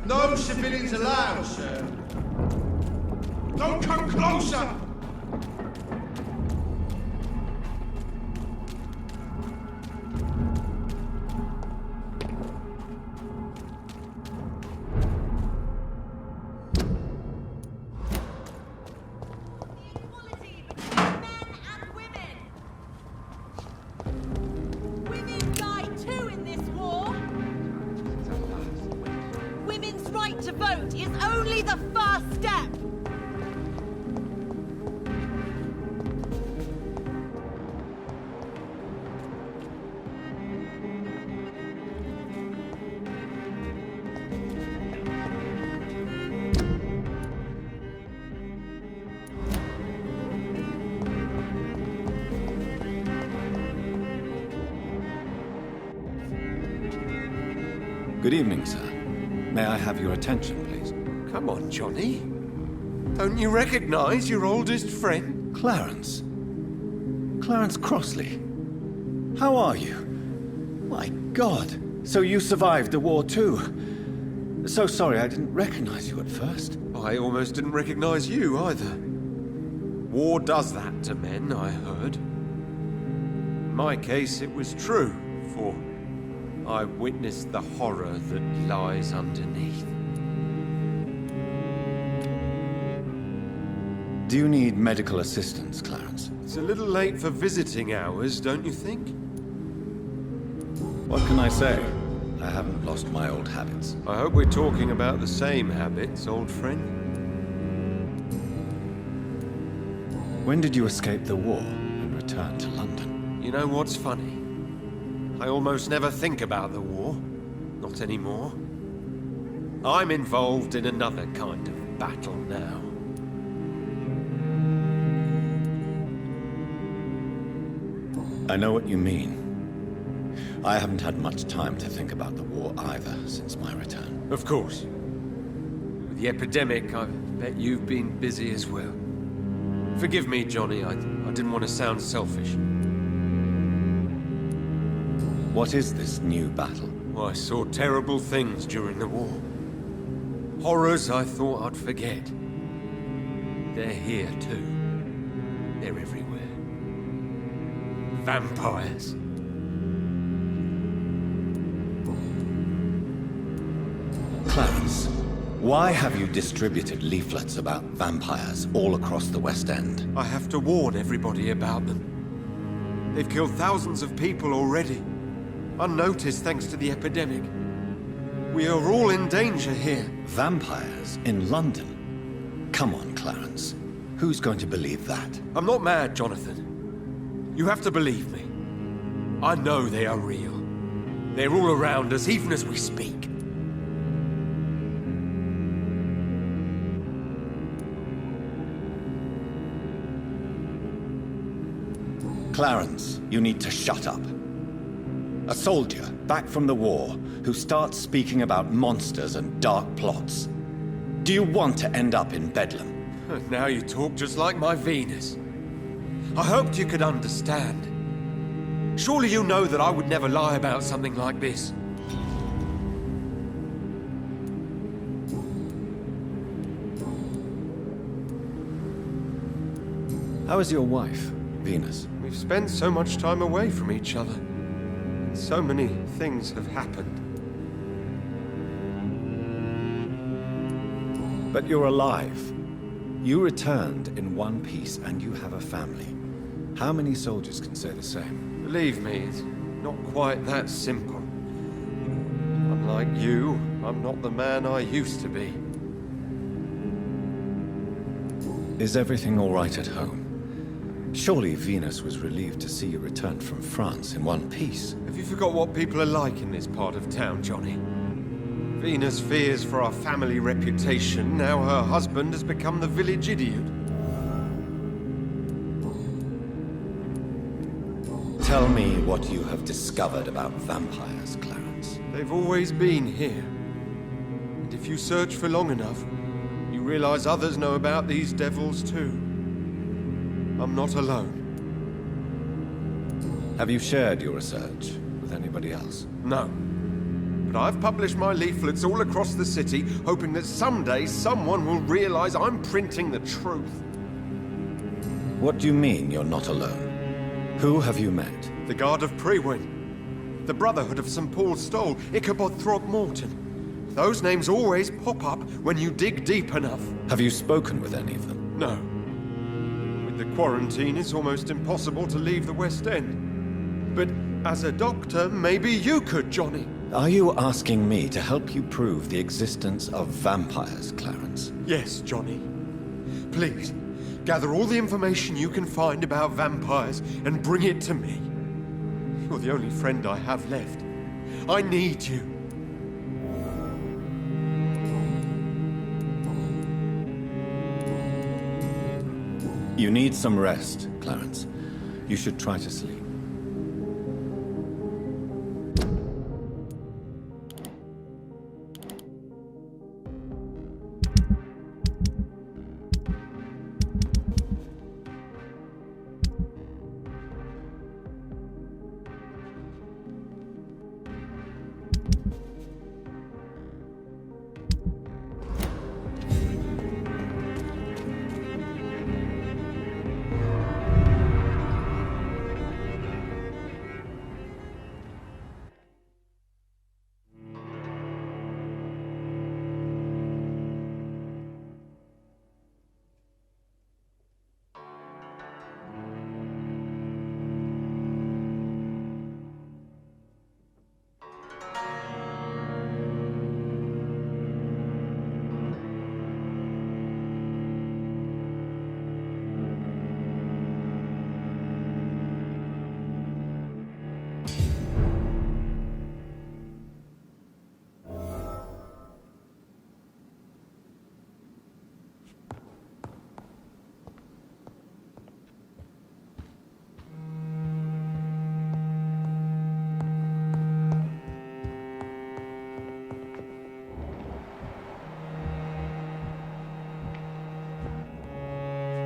No civilians allowed, sir. Don't come closer! To vote is only the first step. Good evening, sir. May I have your attention, please? Come on, Johnny. Don't you recognize your oldest friend? Clarence. Clarence Crossley. How are you? My God. So you survived the war too. So sorry I didn't recognize you at first. I almost didn't recognize you either. War does that to men, I heard. In my case, it was true, for I witnessed the horror that lies underneath. Do you need medical assistance, Clarence? It's a little late for visiting hours, don't you think? What can I say? I haven't lost my old habits. I hope we're talking about the same habits, old friend. When did you escape the war and return to London? You know what's funny? I almost never think about the war. Not anymore. I'm involved in another kind of battle now. I know what you mean. I haven't had much time to think about the war either since my return. Of course. With the epidemic, I bet you've been busy as well. Forgive me, Johnny, I didn't want to sound selfish. What is this new battle? Well, I saw terrible things during the war. Horrors I thought I'd forget. They're here too. They're everywhere. Vampires. Clarence, why have you distributed leaflets about vampires all across the West End? I have to warn everybody about them. They've killed thousands of people already. Unnoticed thanks to the epidemic. We are all in danger here. Vampires in London? Come on, Clarence. Who's going to believe that? I'm not mad, Jonathan. You have to believe me. I know they are real. They're all around us, even as we speak. Clarence, you need to shut up. A soldier, back from the war, who starts speaking about monsters and dark plots. Do you want to end up in Bedlam? Now you talk just like my Venus. I hoped you could understand. Surely you know that I would never lie about something like this. How is your wife, Venus? We've spent so much time away from each other. So many things have happened. But you're alive. You returned in one piece and you have a family. How many soldiers can say the same? Believe me, it's not quite that simple. Unlike you, I'm not the man I used to be. Is everything all right at home? Surely Venus was relieved to see you return from France in one piece. Have you forgot what people are like in this part of town, Johnny? Venus fears for our family reputation. Now her husband has become the village idiot. Tell me what you have discovered about vampires, Clarence. They've always been here. And if you search for long enough, you realize others know about these devils too. I'm not alone. Have you shared your research with anybody else? No. But I've published my leaflets all across the city, hoping that someday someone will realize I'm printing the truth. What do you mean you're not alone? Who have you met? The Guard of Prewin, the Brotherhood of St. Paul's Stole, Ichabod Throgmorton. Those names always pop up when you dig deep enough. Have you spoken with any of them? No. With the quarantine, it's almost impossible to leave the West End. But as a doctor, maybe you could, Johnny. Are you asking me to help you prove the existence of vampires, Clarence? Yes, Johnny. Please, gather all the information you can find about vampires and bring it to me. You're the only friend I have left. I need you. You need some rest, Clarence. You should try to sleep.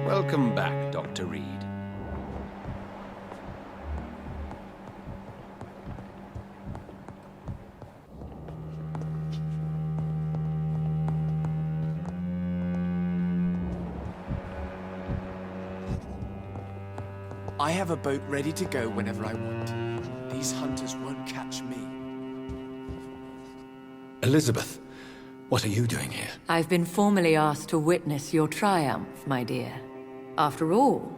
Welcome back, Dr. Reed. I have a boat ready to go whenever I want. These hunters won't catch me. Elizabeth, what are you doing here? I've been formally asked to witness your triumph, my dear. After all,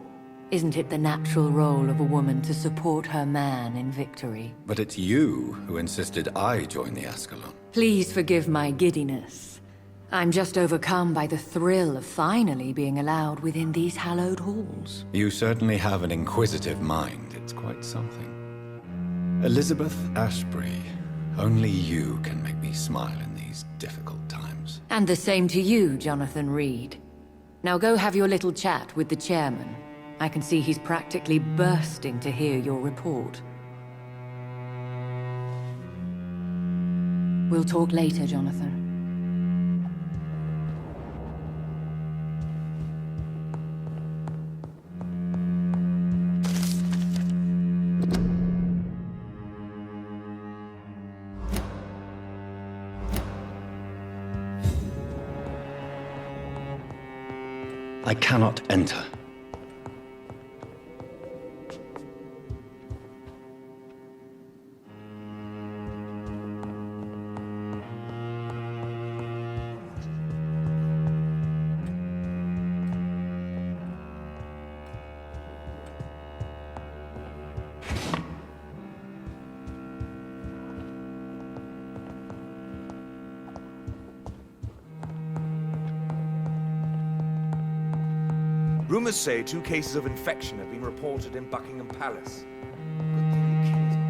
isn't it the natural role of a woman to support her man in victory? But it's you who insisted I join the Ascalon. Please forgive my giddiness. I'm just overcome by the thrill of finally being allowed within these hallowed halls. You certainly have an inquisitive mind. It's quite something. Elizabeth Ashbury, only you can make me smile in these difficult times. And the same to you, Jonathan Reed. Now go have your little chat with the chairman. I can see he's practically bursting to hear your report. We'll talk later, Jonathan. I cannot enter. Rumors say 2 cases of infection have been reported in Buckingham Palace. Good thing you killed him.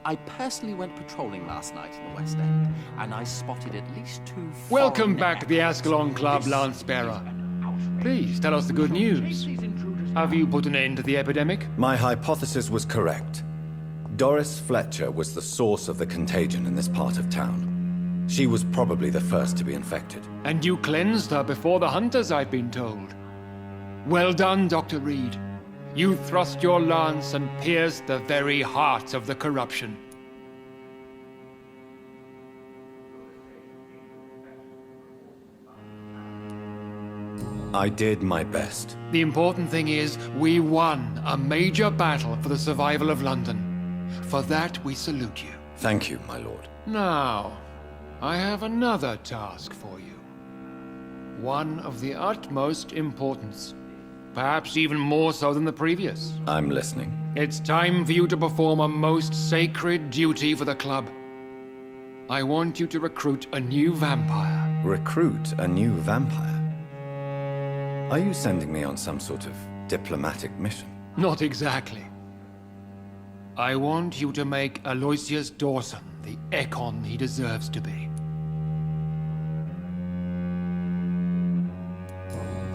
I personally went patrolling last night in the West End, and I spotted at least 2 Welcome foreign back to the Ascalon Club, This Lance-Bearer. is an Please, tell us the good news. Have you put an end to the epidemic? My hypothesis was correct. Doris Fletcher was the source of the contagion in this part of town. She was probably the first to be infected. And you cleansed her before the hunters, I've been told. Well done, Dr. Reed. You thrust your lance and pierced the very heart of the corruption. I did my best. The important thing is, we won a major battle for the survival of London. For that, we salute you. Thank you, my lord. Now, I have another task for you. One of the utmost importance. Perhaps even more so than the previous. I'm listening. It's time for you to perform a most sacred duty for the club. I want you to recruit a new vampire. Recruit a new vampire? Are you sending me on some sort of diplomatic mission? Not exactly. I want you to make Aloysius Dawson the Ekon he deserves to be.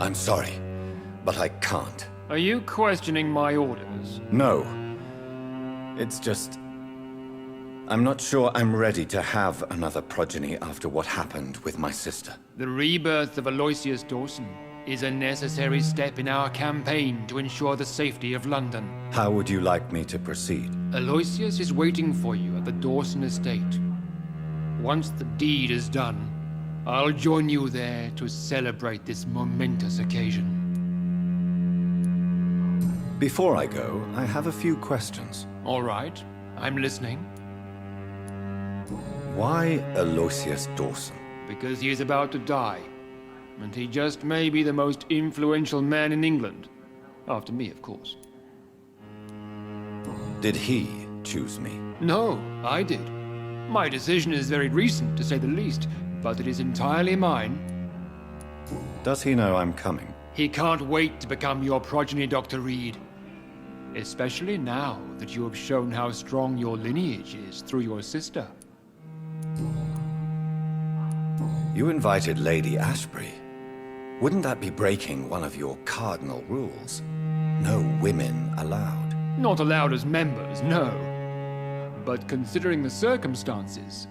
I'm sorry, but I can't. Are you questioning my orders? No. It's just... I'm not sure I'm ready to have another progeny after what happened with my sister. The rebirth of Aloysius Dawson is a necessary step in our campaign to ensure the safety of London. How would you like me to proceed? Aloysius is waiting for you at the Dawson estate. Once the deed is done, I'll join you there to celebrate this momentous occasion. Before I go, I have a few questions. All right, I'm listening. Why Aloysius Dawson? Because he is about to die. And he just may be the most influential man in England. After me, of course. Did he choose me? No, I did. My decision is very recent, to say the least, but it is entirely mine. Does he know I'm coming? He can't wait to become your progeny, Dr. Reed. Especially now that you have shown how strong your lineage is through your sister. You invited Lady Ashbury. Wouldn't that be breaking one of your cardinal rules? No women allowed. Not allowed as members, no. But considering the circumstances,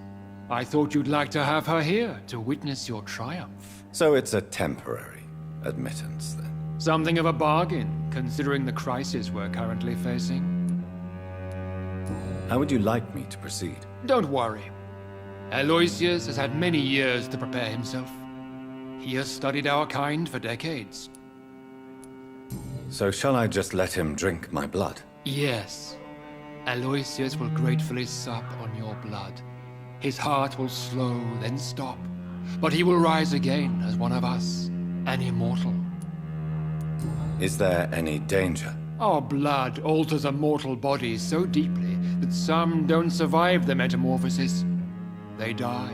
I thought you'd like to have her here to witness your triumph. So it's a temporary admittance, then? Something of a bargain, considering the crisis we're currently facing. How would you like me to proceed? Don't worry. Aloysius has had many years to prepare himself. He has studied our kind for decades. So shall I just let him drink my blood? Yes. Aloysius will gratefully sup on your blood. His heart will slow, then stop. But he will rise again as one of us, an immortal. Is there any danger? Our blood alters a mortal body so deeply that some don't survive the metamorphosis. They die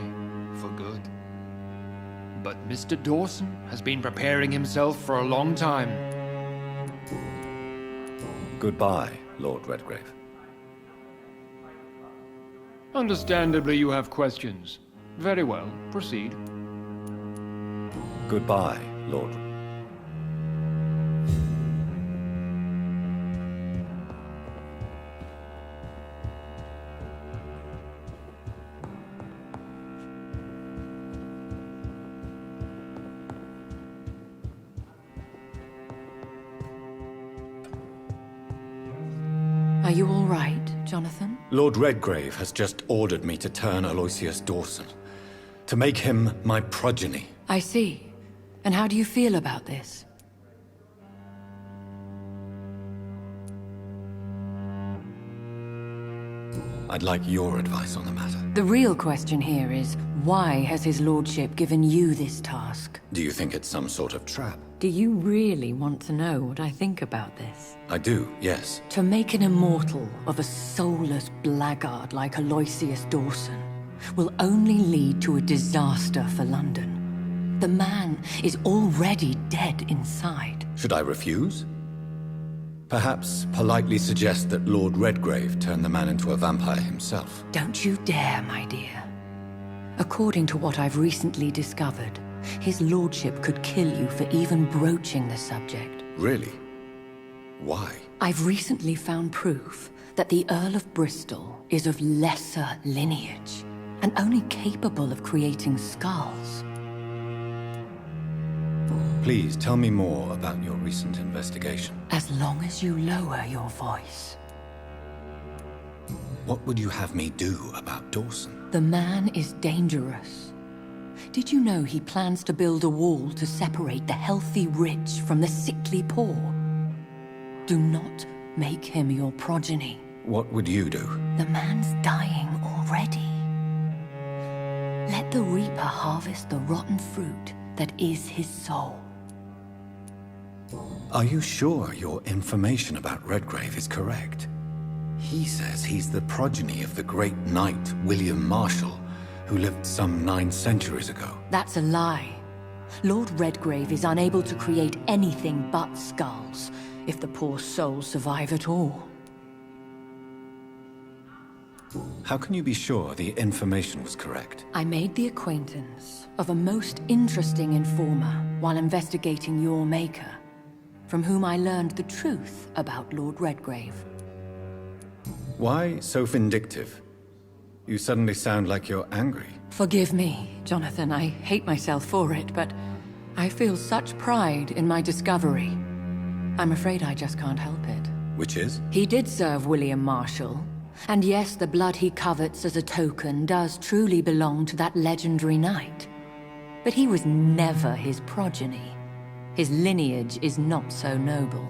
for good. But Mr. Dawson has been preparing himself for a long time. Goodbye, Lord Redgrave. Understandably, you have questions. Very well, proceed. Goodbye, Lord. Are you all right, Jonathan? Lord Redgrave has just ordered me to turn Aloysius Dawson. To make him my progeny. I see. And how do you feel about this? I'd like your advice on the matter. The real question here is, why has his lordship given you this task? Do you think it's some sort of trap? Do you really want to know what I think about this? I do, yes. To make an immortal of a soulless blackguard like Aloysius Dawson will only lead to a disaster for London. The man is already dead inside. Should I refuse? Perhaps politely suggest that Lord Redgrave turned the man into a vampire himself. Don't you dare, my dear. According to what I've recently discovered, his lordship could kill you for even broaching the subject. Really? Why? I've recently found proof that the Earl of Bristol is of lesser lineage and only capable of creating skulls. Please tell me more about your recent investigation. As long as you lower your voice. What would you have me do about Dawson? The man is dangerous. Did you know he plans to build a wall to separate the healthy rich from the sickly poor? Do not make him your progeny. What would you do? The man's dying already. Let the reaper harvest the rotten fruit that is his soul. Are you sure your information about Redgrave is correct? He says he's the progeny of the great knight William Marshall, who lived some 9 centuries ago. That's a lie. Lord Redgrave is unable to create anything but skulls, if the poor souls survive at all. How can you be sure the information was correct? I made the acquaintance of a most interesting informer while investigating your maker, from whom I learned the truth about Lord Redgrave. Why so vindictive? You suddenly sound like you're angry. Forgive me, Jonathan. I hate myself for it, but I feel such pride in my discovery. I'm afraid I just can't help it. Which is? He did serve William Marshall. And yes, the blood he covets as a token does truly belong to that legendary knight. But he was never his progeny. His lineage is not so noble.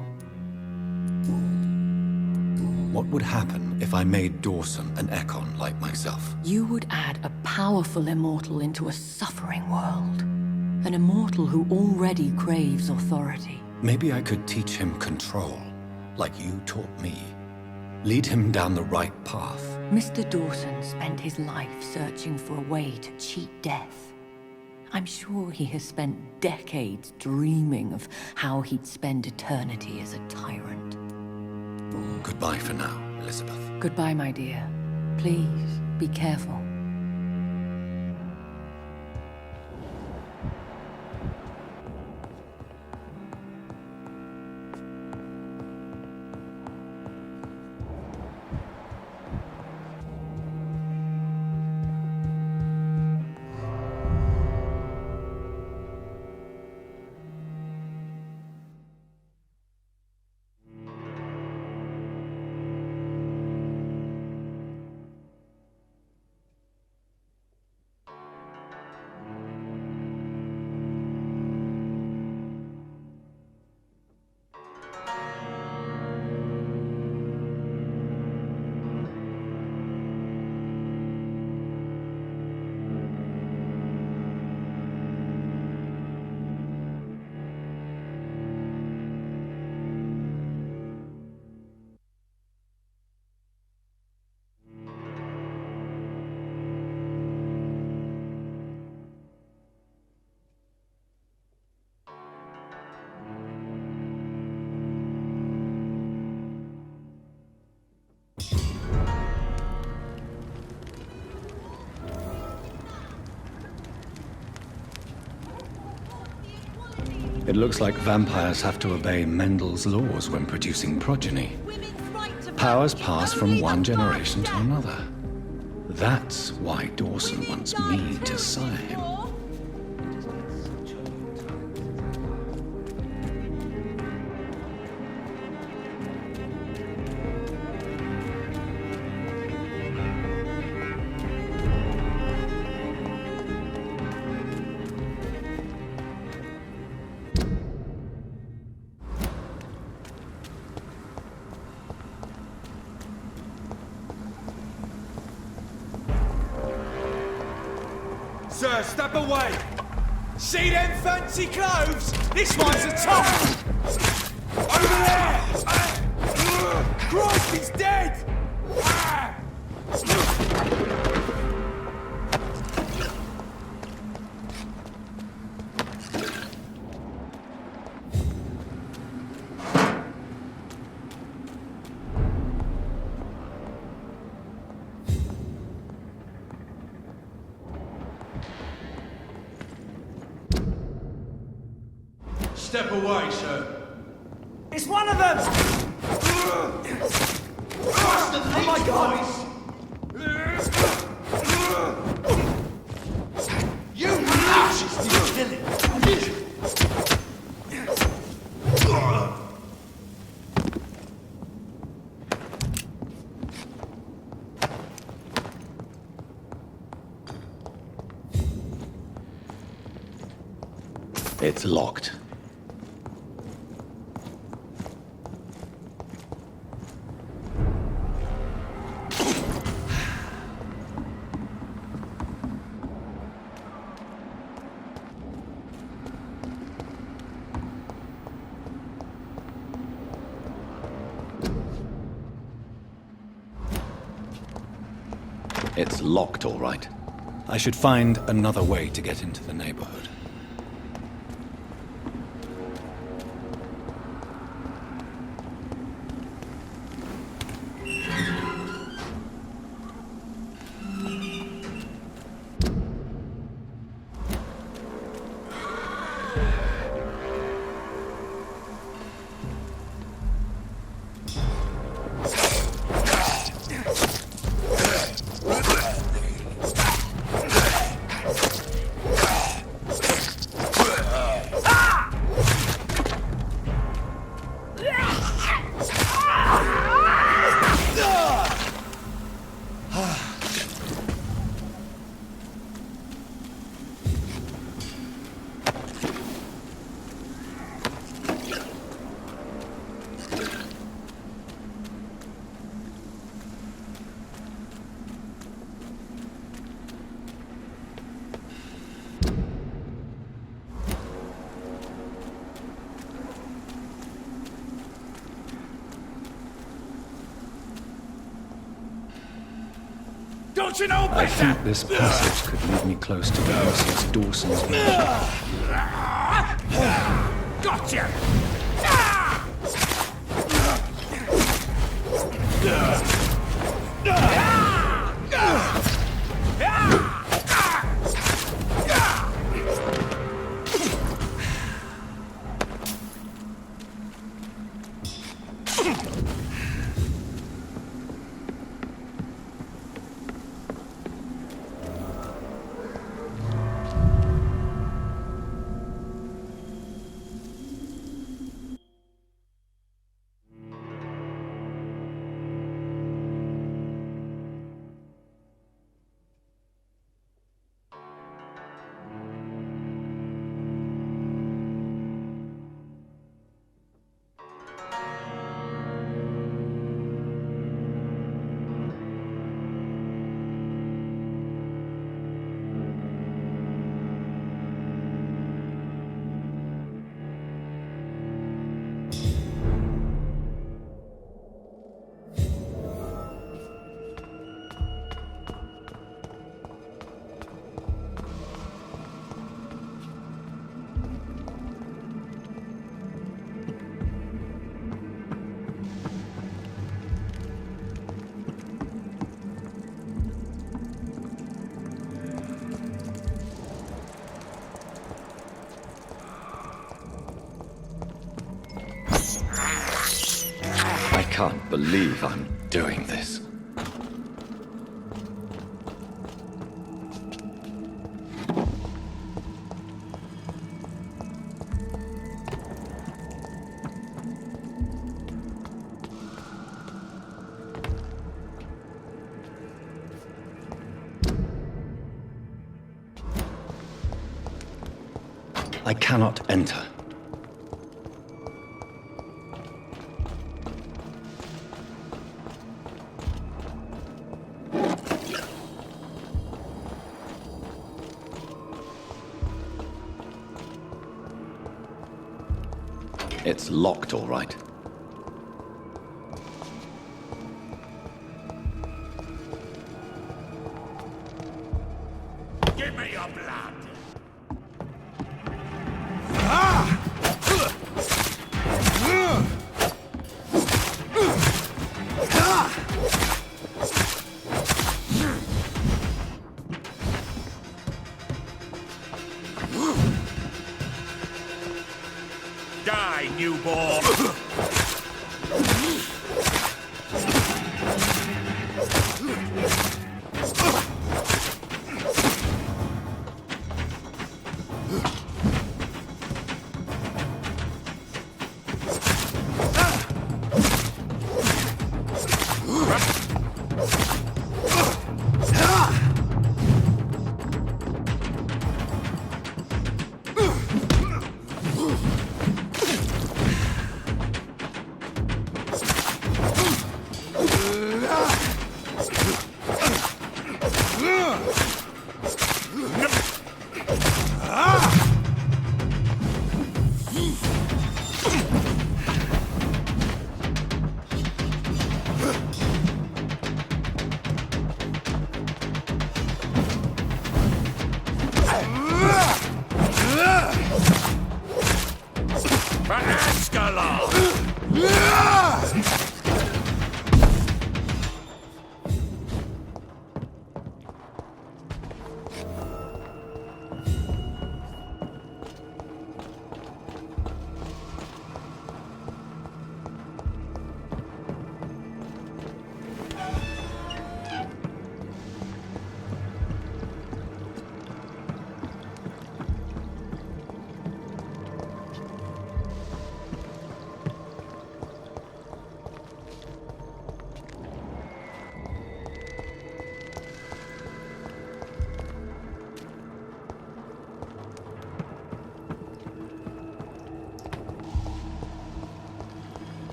What would happen if I made Dawson an Ekon like myself? You would add a powerful immortal into a suffering world. An immortal who already craves authority. Maybe I could teach him control, like you taught me. Lead him down the right path. Mr. Dawson spent his life searching for a way to cheat death. I'm sure he has spent decades dreaming of how he'd spend eternity as a tyrant. Goodbye for now, Elizabeth. Goodbye, my dear. Please, be careful. It looks like vampires have to obey Mendel's laws when producing progeny. Powers pass from one generation to another. That's why Dawson wants me to sire him. Sir, step away! See them fancy clothes? This one's a tough! Over there! Christ, he's dead! Step away, sir. It's one of them! Oh my God! You fascist! You kill him! It's locked. It's locked, all right. I should find another way to get into the neighborhood. Don't you know better? I think this passage could lead me close to Mrs. Dawson's mansion. Gotcha! I can't believe I'm doing this. I cannot enter. It's locked, all right. Give me your blood! newborn!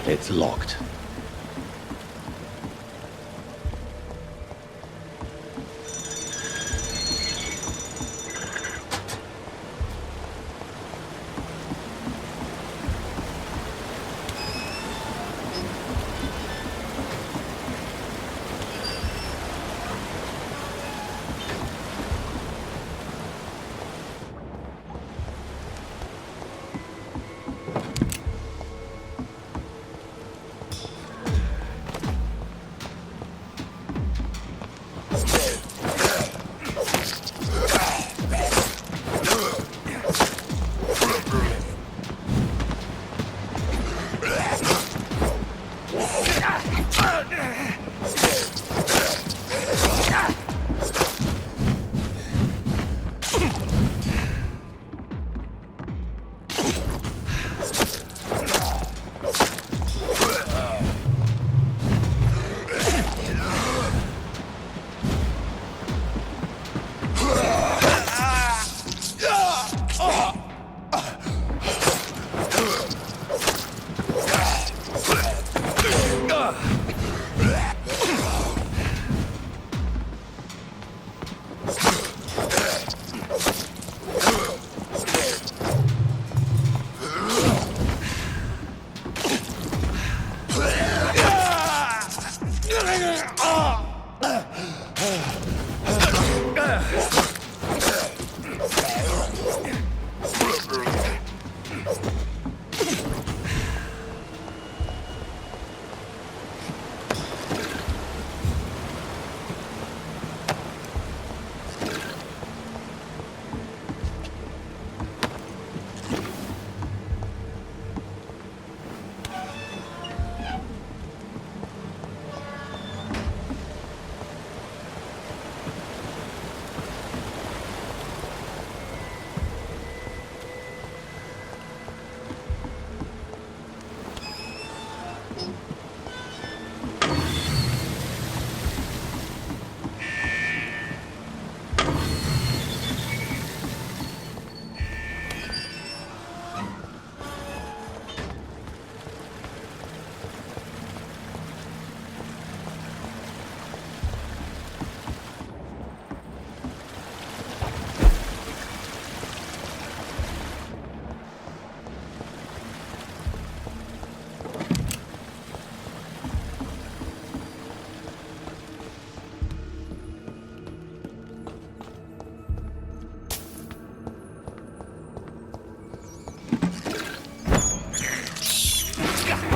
It's locked.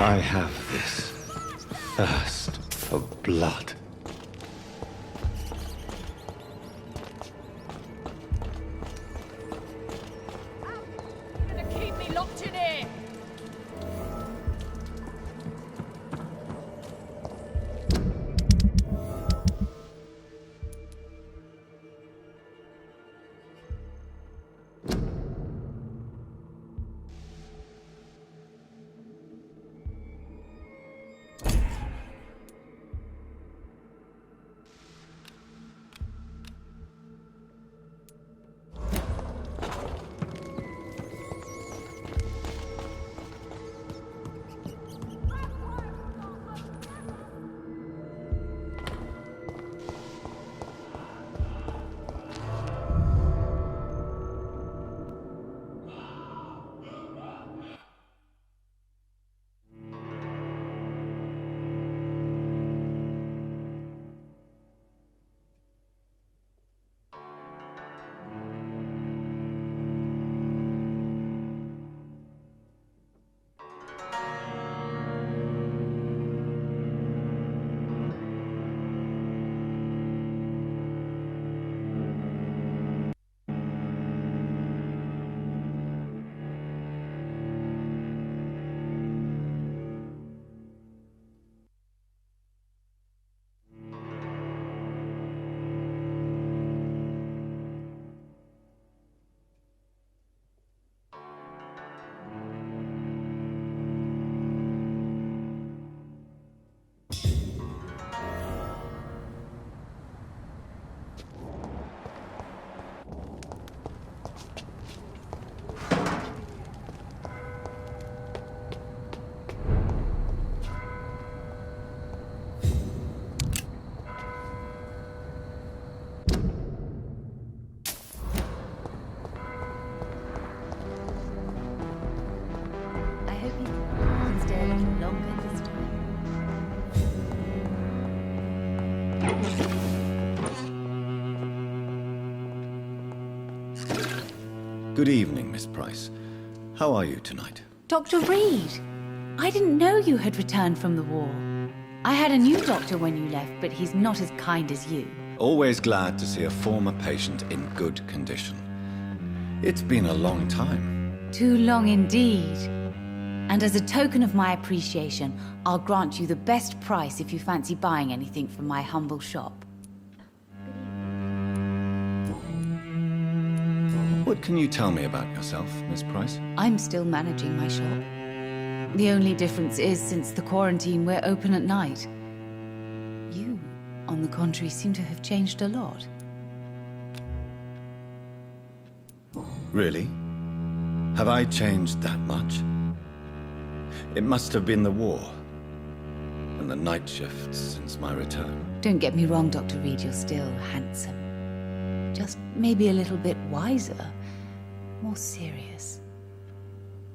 I have this thirst for blood. Gonna keep me locked in here. I hope you can stay a little longer this time. Good evening, Miss Price. How are you tonight? Dr. Reed! I didn't know you had returned from the war. I had a new doctor when you left, but he's not as kind as you. Always glad to see a former patient in good condition. It's been a long time. Too long indeed. And as a token of my appreciation, I'll grant you the best price if you fancy buying anything from my humble shop. What can you tell me about yourself, Miss Price? I'm still managing my shop. The only difference is, since the quarantine, we're open at night. You, on the contrary, seem to have changed a lot. Really? Have I changed that much? It must have been the war and the night shifts since my return. Don't get me wrong, Dr. Reed, you're still handsome. Just maybe a little bit wiser, more serious.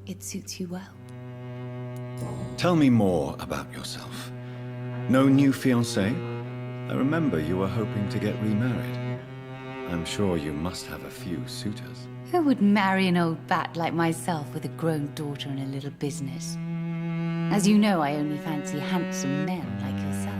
It suits you well. Tell me more about yourself. No new fiancé? I remember you were hoping to get remarried. I'm sure you must have a few suitors. Who would marry an old bat like myself with a grown daughter and a little business? As you know, I only fancy handsome men like yourself.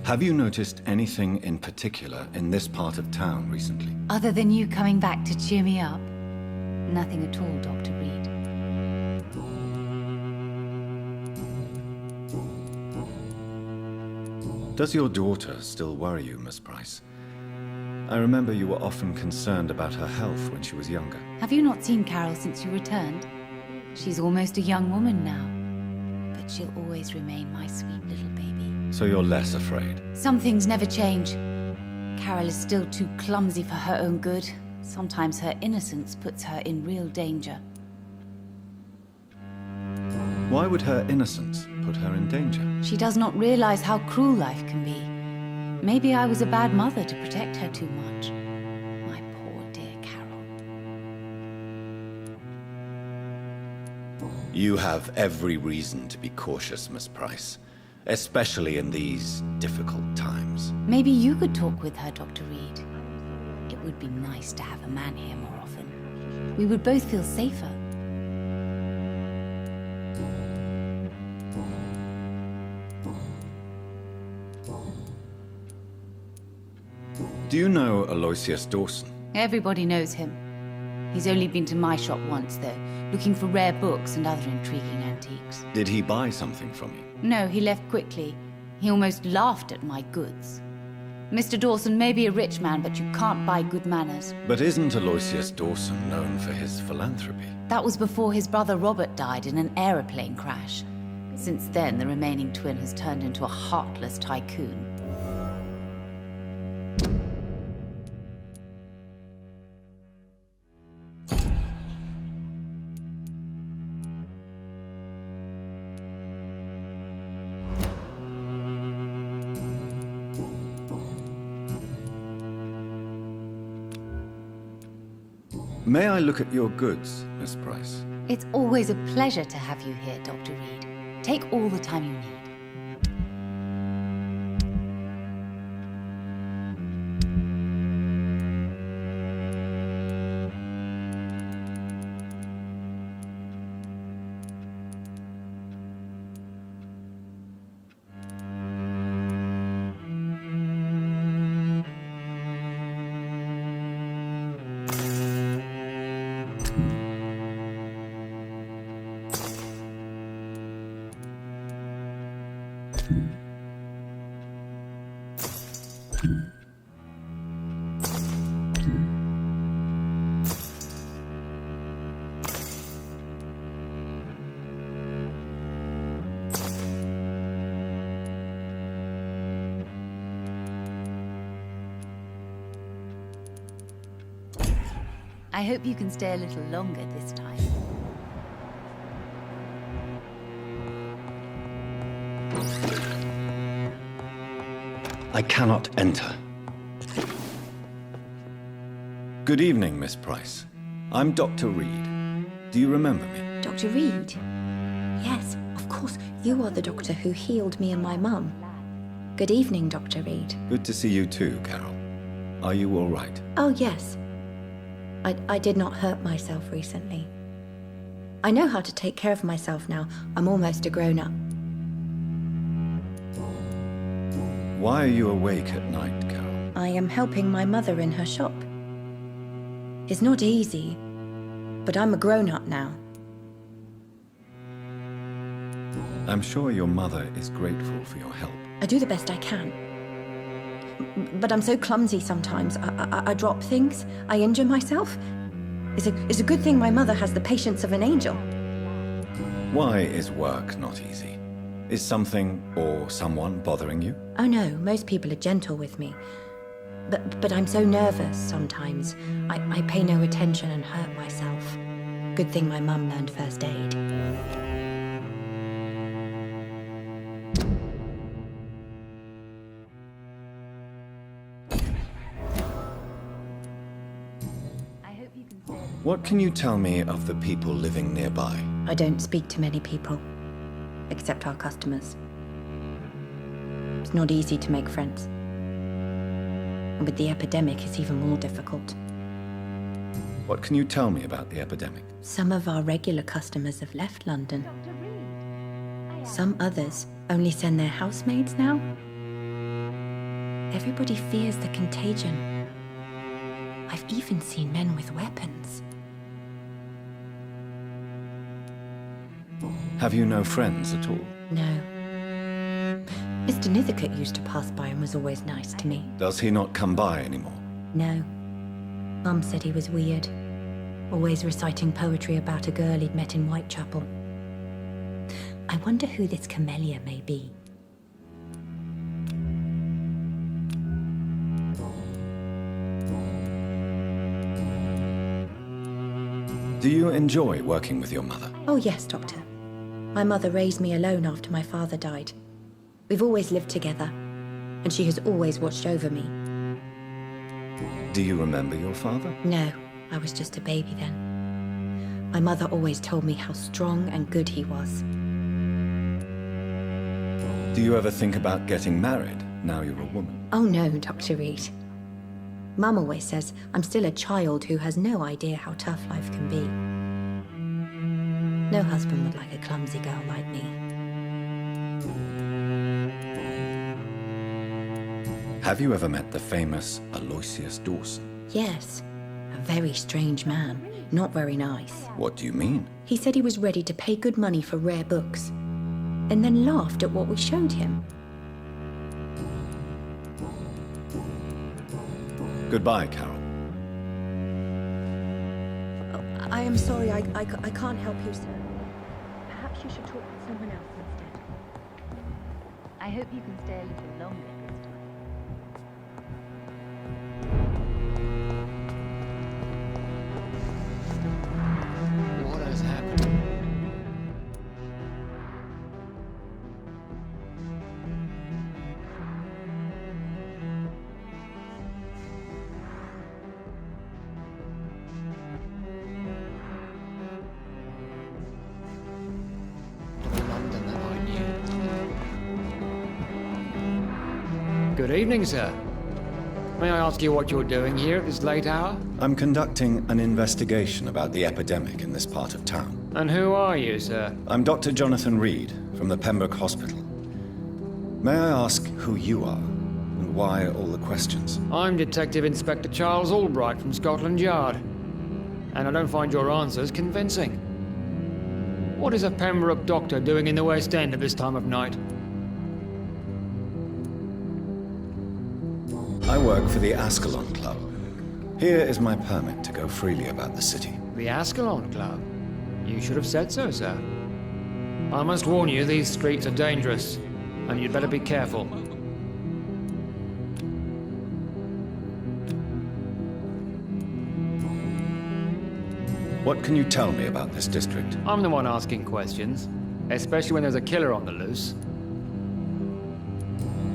Have you noticed anything in particular in this part of town recently? Other than you coming back to cheer me up? Nothing at all, Dr. Reed. Does your daughter still worry you, Miss Price? I remember you were often concerned about her health when she was younger. Have you not seen Carol since you returned? She's almost a young woman now. But she'll always remain my sweet little baby. So you're less afraid? Some things never change. Carol is still too clumsy for her own good. Sometimes her innocence puts her in real danger. Why would her innocence put her in danger? She does not realize how cruel life can be. Maybe I was a bad mother to protect her too much. My poor dear Carol. You have every reason to be cautious, Miss Price. especially in these difficult times. Maybe you could talk with her, Dr. Reed. It would be nice to have a man here more often. We would both feel safer. Do you know Aloysius Dawson? Everybody knows him. He's only been to my shop once, though, looking for rare books and other intriguing antiques. Did he buy something from you? No, he left quickly. He almost laughed at my goods. Mr. Dawson may be a rich man, but you can't buy good manners. But isn't Aloysius Dawson known for his philanthropy? That was before his brother Robert died in an aeroplane crash. Since then, the remaining twin has turned into a heartless tycoon. May I look at your goods, Miss Price? It's always a pleasure to have you here, Dr. Reed. Take all the time you need. I hope you can stay a little longer this time. I cannot enter. Good evening, Miss Price. I'm Dr. Reed. Do you remember me? Dr. Reed? Yes, of course. You are the doctor who healed me and my mum. Good evening, Dr. Reed. Good to see you too, Carol. Are you all right? Oh, yes. I did not hurt myself recently. I know how to take care of myself now. I'm almost a grown-up. Why are you awake at night, Carol? I am helping my mother in her shop. It's not easy, but I'm a grown-up now. I'm sure your mother is grateful for your help. I do the best I can. But I'm so clumsy sometimes. I drop things. I injure myself. It's a good thing my mother has the patience of an angel. Why is work not easy? Is something or someone bothering you? Oh no, most people are gentle with me. But I'm so nervous sometimes. I pay no attention and hurt myself. Good thing my mum learned first aid. What can you tell me of the people living nearby? I don't speak to many people, except our customers. It's not easy to make friends. And with the epidemic, it's even more difficult. What can you tell me about the epidemic? Some of our regular customers have left London. Some others only send their housemaids now. Everybody fears the contagion. I've even seen men with weapons. Have you no friends at all? No. Mr. Nithercote used to pass by and was always nice to me. Does he not come by anymore? No. Mum said he was weird. Always reciting poetry about a girl he'd met in Whitechapel. I wonder who this camellia may be. Do you enjoy working with your mother? Oh yes, Doctor. My mother raised me alone after my father died. We've always lived together, and she has always watched over me. Do you remember your father? No, I was just a baby then. My mother always told me how strong and good he was. Do you ever think about getting married now you're a woman? Oh no, Dr. Reed. Mum always says I'm still a child who has no idea how tough life can be. No husband would like a clumsy girl like me. Have you ever met the famous Aloysius Dawson? Yes, a very strange man. Not very nice. What do you mean? He said he was ready to pay good money for rare books, and then laughed at what we showed him. Goodbye, Carol. Oh, I am sorry, I can't help you, sir. Perhaps you should talk with someone else instead. I hope you can stay a little longer this time. What has happened? London that I knew. Good evening, sir. May I ask you what you're doing here at this late hour? I'm conducting an investigation about the epidemic in this part of town. And who are you, sir? I'm Dr. Jonathan Reed from the Pembroke Hospital. May I ask who you are and why all the questions? I'm Detective Inspector Charles Albright from Scotland Yard. And I don't find your answers convincing. What is a Pembroke doctor doing in the West End at this time of night? I work for the Ascalon Club. Here is my permit to go freely about the city. The Ascalon Club? You should have said so, sir. I must warn you, these streets are dangerous, and you'd better be careful. What can you tell me about this district? I'm the one asking questions, especially when there's a killer on the loose.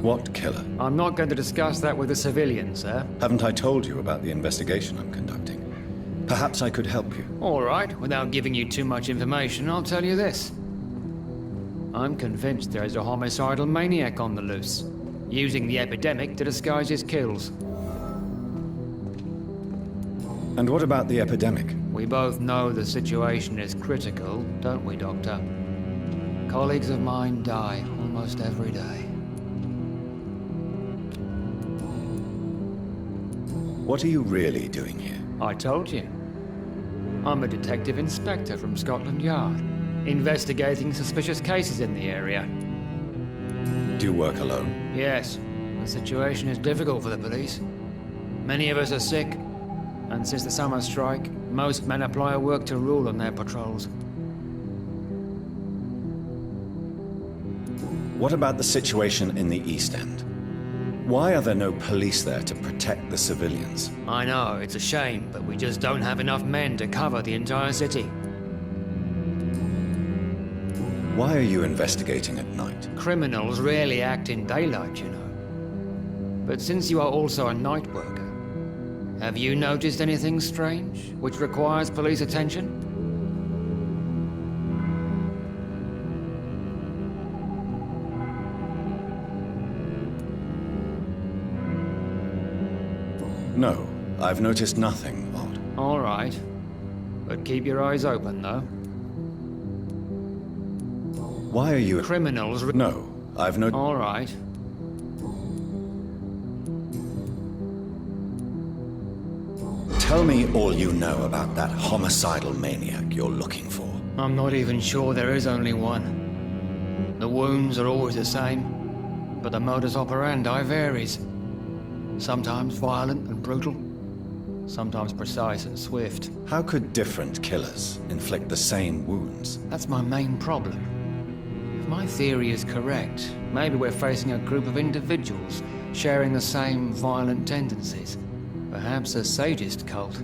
What killer? I'm not going to discuss that with the civilians, sir. Haven't I told you about the investigation I'm conducting? Perhaps I could help you. All right, without giving you too much information, I'll tell you this. I'm convinced there is a homicidal maniac on the loose, using the epidemic to disguise his kills. And what about the epidemic? We both know the situation is critical, don't we, Doctor? Colleagues of mine die almost every day. What are you really doing here? I told you. I'm a detective inspector from Scotland Yard, investigating suspicious cases in the area. Do you work alone? Yes. The situation is difficult for the police. Many of us are sick, and since the summer strike, most men apply a work to rule on their patrols. What about the situation in the East End? Why are there no police there to protect the civilians? I know, it's a shame, but we just don't have enough men to cover the entire city. Why are you investigating at night? Criminals rarely act in daylight, you know. But since you are also a night worker, have you noticed anything strange which requires police attention? No, I've noticed nothing odd. All right. But keep your eyes open, though. Why are you... Criminals... No, I've no... All right. Tell me all you know about that homicidal maniac you're looking for. I'm not even sure there is only one. The wounds are always the same, but the modus operandi varies. Sometimes violent and brutal, sometimes precise and swift. How could different killers inflict the same wounds? That's my main problem. If my theory is correct, maybe we're facing a group of individuals sharing the same violent tendencies. Perhaps a sadist cult.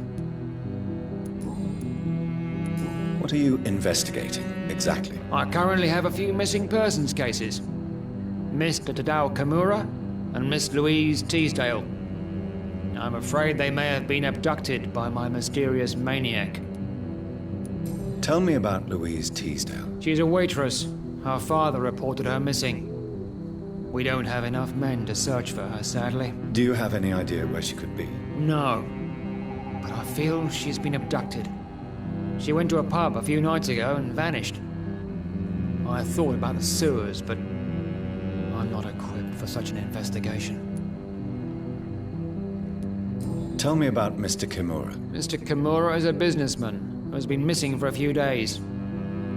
What are you investigating, exactly? I currently have a few missing persons cases. Mr. Tadao Kimura and Miss Louise Teasdale. I'm afraid they may have been abducted by my mysterious maniac. Tell me about Louise Teasdale. She's a waitress. Her father reported her missing. We don't have enough men to search for her, sadly. Do you have any idea where she could be? No. But I feel she's been abducted. She went to a pub a few nights ago and vanished. I thought about the sewers, but I'm not equipped for such an investigation. Tell me about Mr. Kimura. Mr. Kimura is a businessman who has been missing for a few days.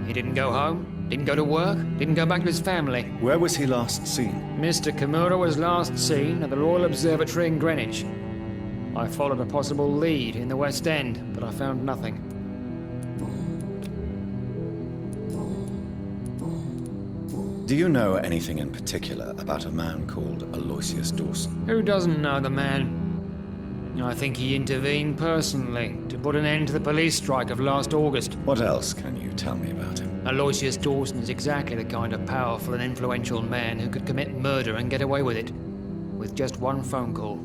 He didn't go home, didn't go to work, didn't go back to his family. Where was he last seen? Mr. Kimura was last seen at the Royal Observatory in Greenwich. I followed a possible lead in the West End, but I found nothing. Do you know anything in particular about a man called Aloysius Dawson? Who doesn't know the man? I think he intervened personally to put an end to the police strike of last August. What else can you tell me about him? Aloysius Dawson is exactly the kind of powerful and influential man who could commit murder and get away with it, with just one phone call.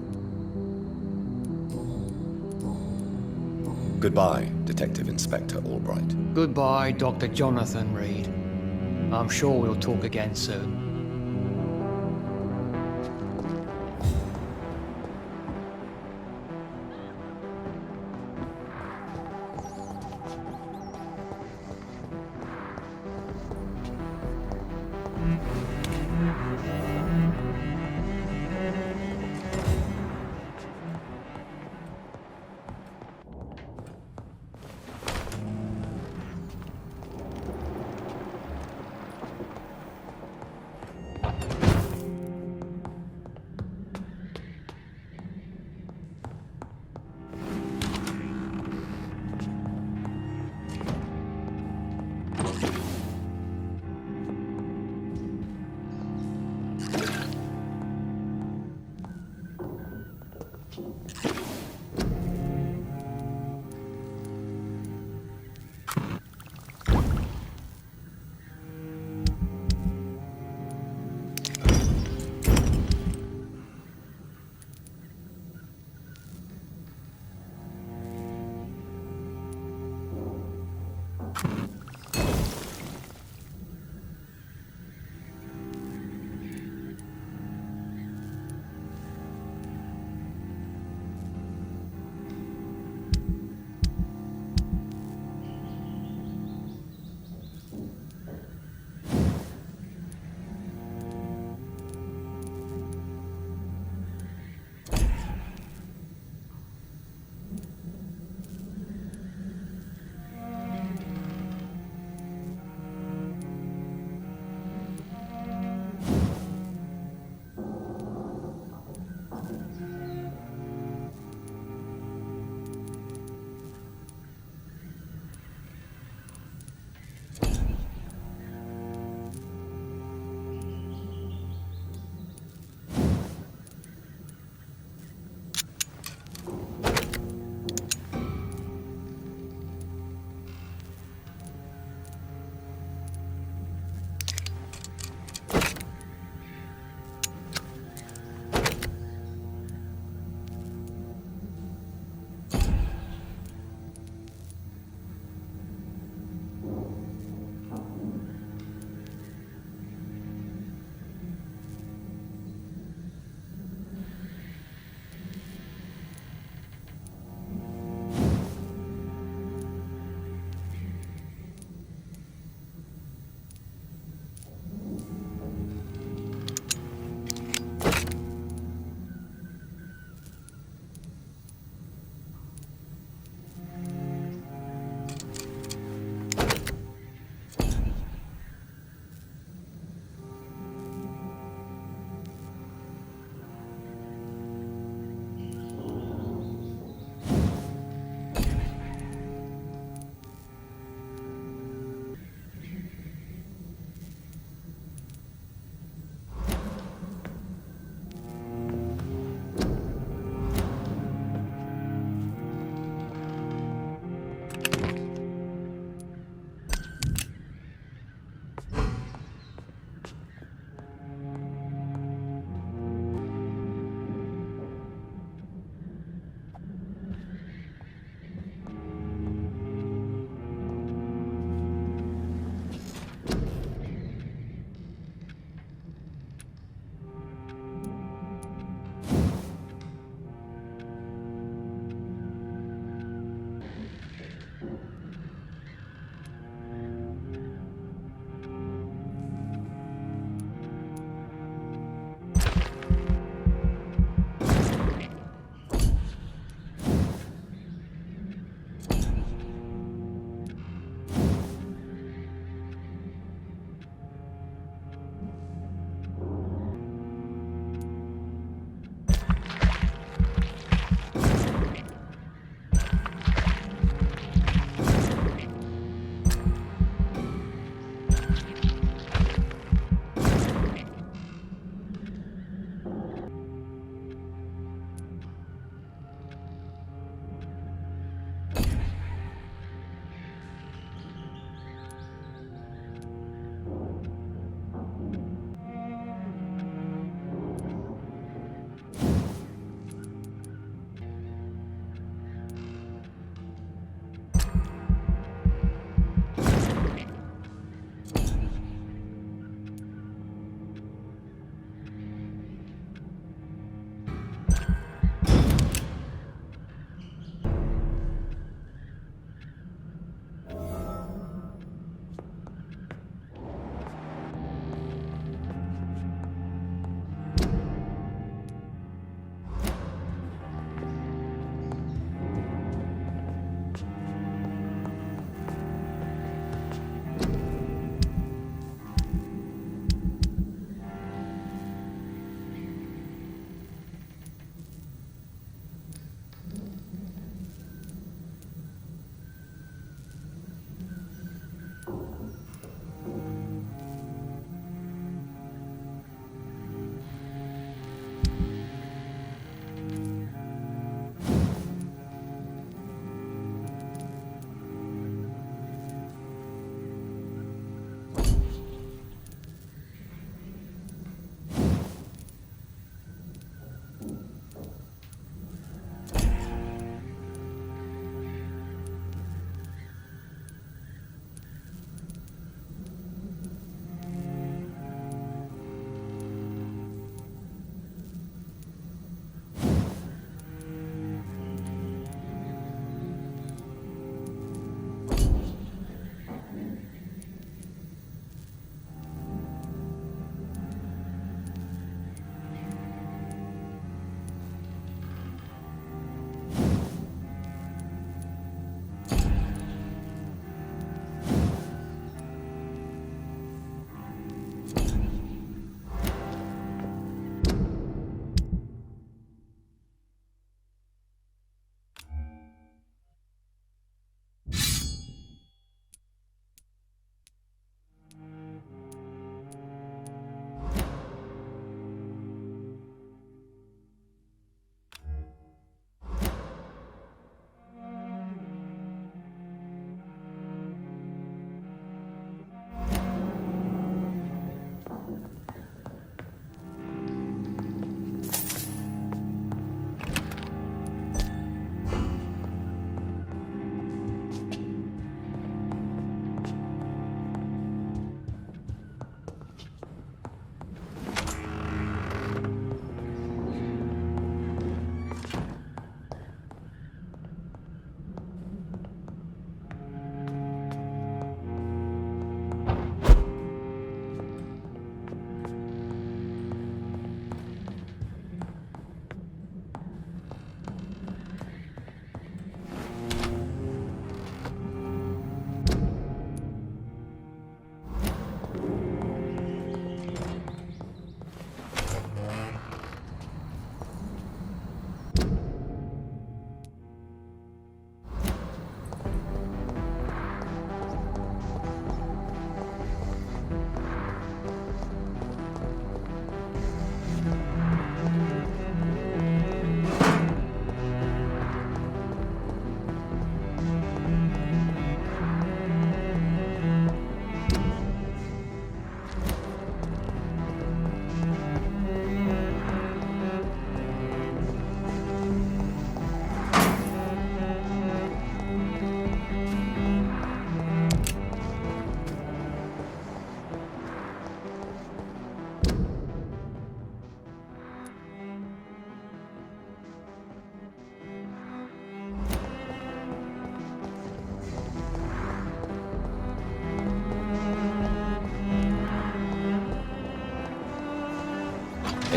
Goodbye, Detective Inspector Albright. Goodbye, Dr. Jonathan Reed. I'm sure we'll talk again soon.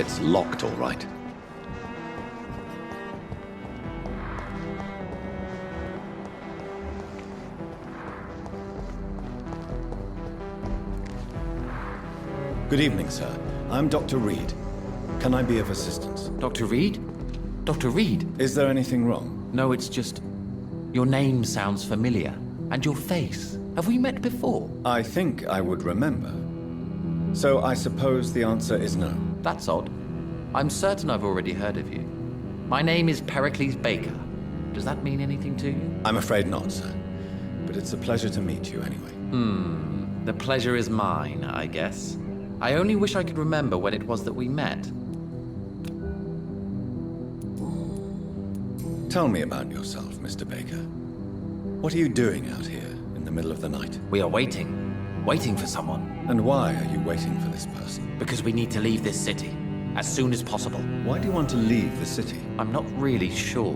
It's locked, all right. Good evening, sir. I'm Dr. Reed. Can I be of assistance? Dr. Reed? Dr. Reed? Is there anything wrong? No, it's just... Your name sounds familiar. And your face. Have we met before? I think I would remember. So I suppose the answer is no. That's odd. I'm certain I've already heard of you. My name is Pericles Baker. Does that mean anything to you? I'm afraid not, sir. But it's a pleasure to meet you anyway. The pleasure is mine, I guess. I only wish I could remember when it was that we met. Tell me about yourself, Mr. Baker. What are you doing out here in the middle of the night? We are waiting. Waiting for someone. And why are you waiting for this person? Because we need to leave this city. As soon as possible. Why do you want to leave the city? I'm not really sure.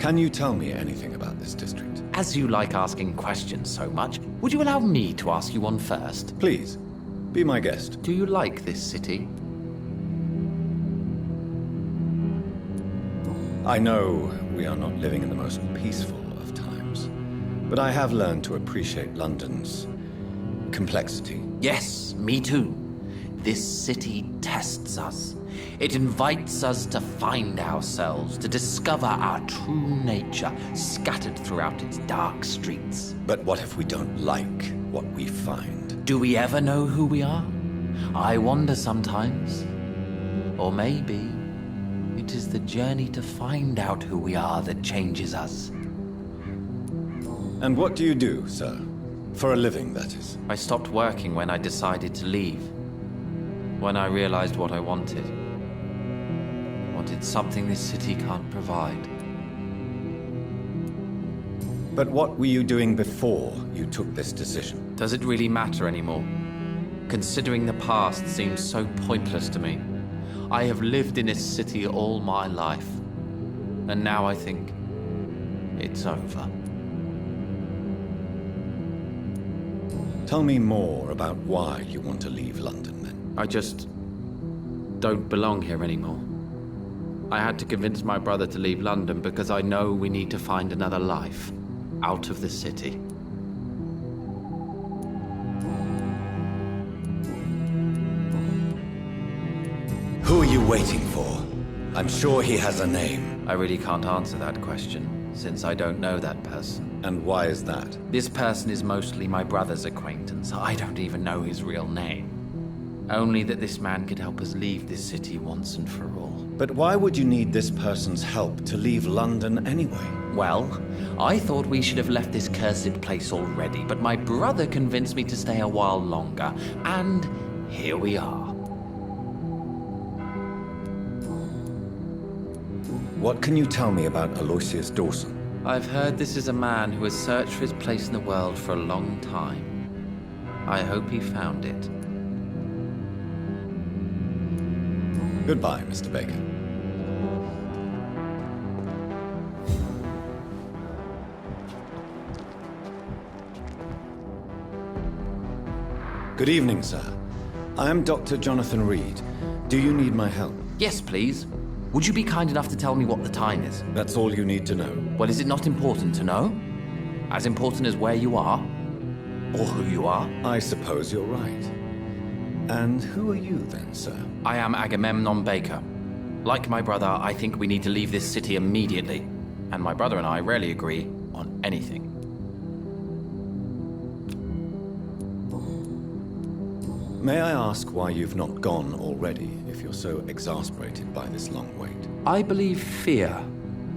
Can you tell me anything about this district? As you like asking questions so much, would you allow me to ask you one first? Please, be my guest. Do you like this city? I know we are not living in the most peaceful of times, but I have learned to appreciate London's complexity. Yes, me too. This city tests us. It invites us to find ourselves, to discover our true nature scattered throughout its dark streets. But what if we don't like what we find? Do we ever know who we are? I wonder sometimes. Or maybe it is the journey to find out who we are that changes us. And what do you do, sir? For a living, that is. I stopped working when I decided to leave. When I realized what I wanted. Wanted something this city can't provide. But what were you doing before you took this decision? Does it really matter anymore? Considering the past seems so pointless to me. I have lived in this city all my life. And now I think it's over. Tell me more about why you want to leave London, then. I just don't belong here anymore. I had to convince my brother to leave London because I know we need to find another life out of the city. Who are you waiting for? I'm sure he has a name. I really can't answer that question, since I don't know that person. And why is that? This person is mostly my brother's acquaintance. I don't even know his real name. Only that this man could help us leave this city once and for all. But why would you need this person's help to leave London anyway? Well, I thought we should have left this cursed place already, but my brother convinced me to stay a while longer, and here we are. What can you tell me about Aloysius Dawson? I've heard this is a man who has searched for his place in the world for a long time. I hope he found it. Goodbye, Mr. Baker. Good evening, sir. I am Dr. Jonathan Reed. Do you need my help? Yes, please. Would you be kind enough to tell me what the time is? That's all you need to know. Well, is it not important to know? As important as where you are? Or who you are? I suppose you're right. And who are you then, sir? I am Agamemnon Baker. Like my brother, I think we need to leave this city immediately. And my brother and I rarely agree on anything. May I ask why you've not gone already, if you're so exasperated by this long wait? I believe fear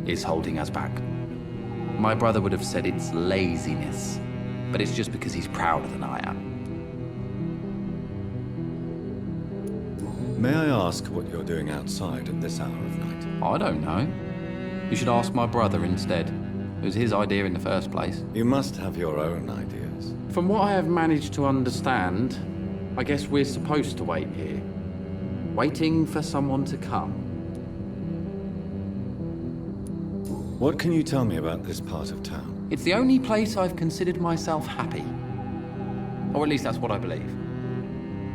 is holding us back. My brother would have said it's laziness, but it's just because he's prouder than I am. May I ask what you're doing outside at this hour of night? I don't know. You should ask my brother instead. It was his idea in the first place. You must have your own ideas. From what I have managed to understand, I guess we're supposed to wait here. Waiting for someone to come. What can you tell me about this part of town? It's the only place I've considered myself happy. Or at least that's what I believe.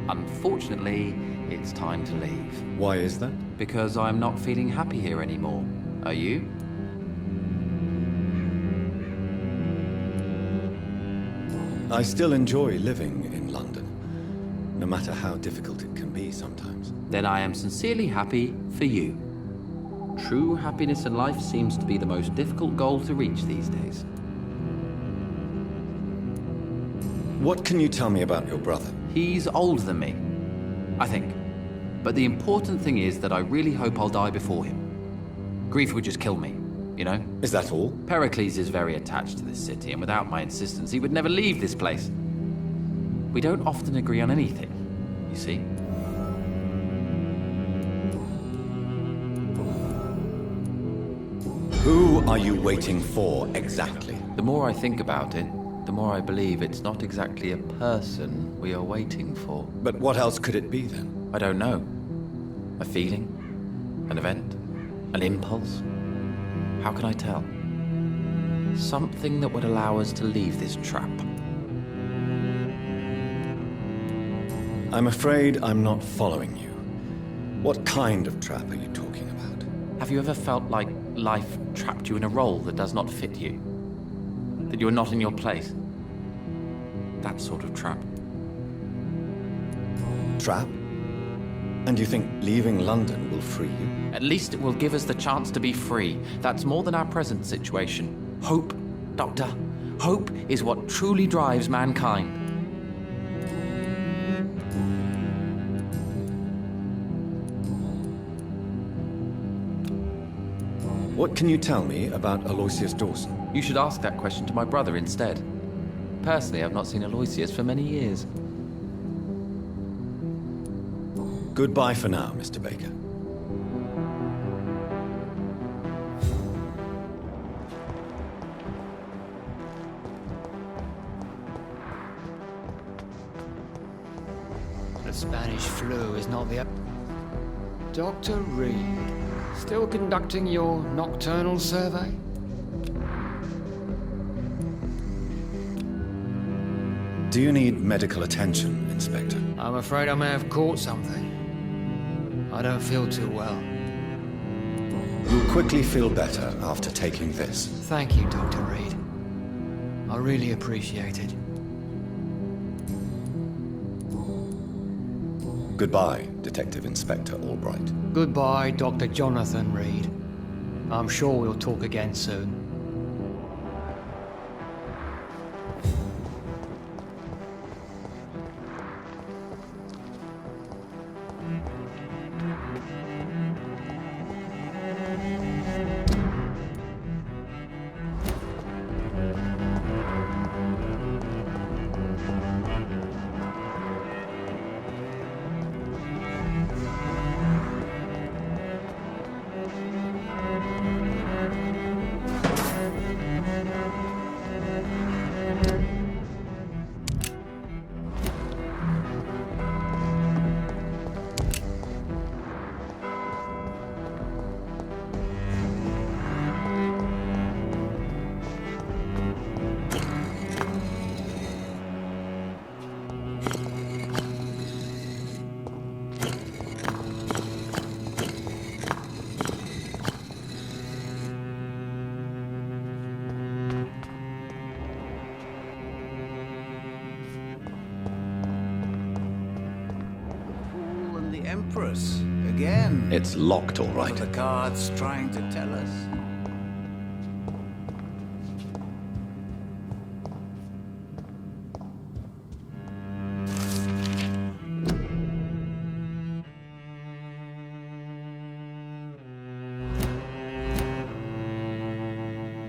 Unfortunately, it's time to leave. Why is that? Because I'm not feeling happy here anymore. Are you? I still enjoy living in London, no matter how difficult it can be sometimes. Then I am sincerely happy for you. True happiness in life seems to be the most difficult goal to reach these days. What can you tell me about your brother? He's older than me, I think. But the important thing is that I really hope I'll die before him. Grief would just kill me, you know? Is that all? Pericles is very attached to this city, and without my insistence, he would never leave this place. We don't often agree on anything, you see? Who are you waiting for, exactly? The more I think about it, the more I believe it's not exactly a person we are waiting for. But what else could it be, then? I don't know. A feeling? An event? An impulse? How can I tell? Something that would allow us to leave this trap. I'm afraid I'm not following you. What kind of trap are you talking about? Have you ever felt like life trapped you in a role that does not fit you? That you are not in your place? That sort of trap. Trap? And you think leaving London will free you? At least it will give us the chance to be free. That's more than our present situation. Hope, Doctor. Hope is what truly drives mankind. What can you tell me about Aloysius Dawson? You should ask that question to my brother instead. Personally, I've not seen Aloysius for many years. Goodbye for now, Mr. Baker. The Spanish flu is not the... Dr. Reed, still conducting your nocturnal survey? Do you need medical attention, Inspector? I'm afraid I may have caught something. I don't feel too well. You'll quickly feel better after taking this. Thank you, Dr. Reed. I really appreciate it. Goodbye, Detective Inspector Albright. Goodbye, Dr. Jonathan Reed. I'm sure we'll talk again soon. Empress, again. It's locked, all right. What are the cards trying to tell us?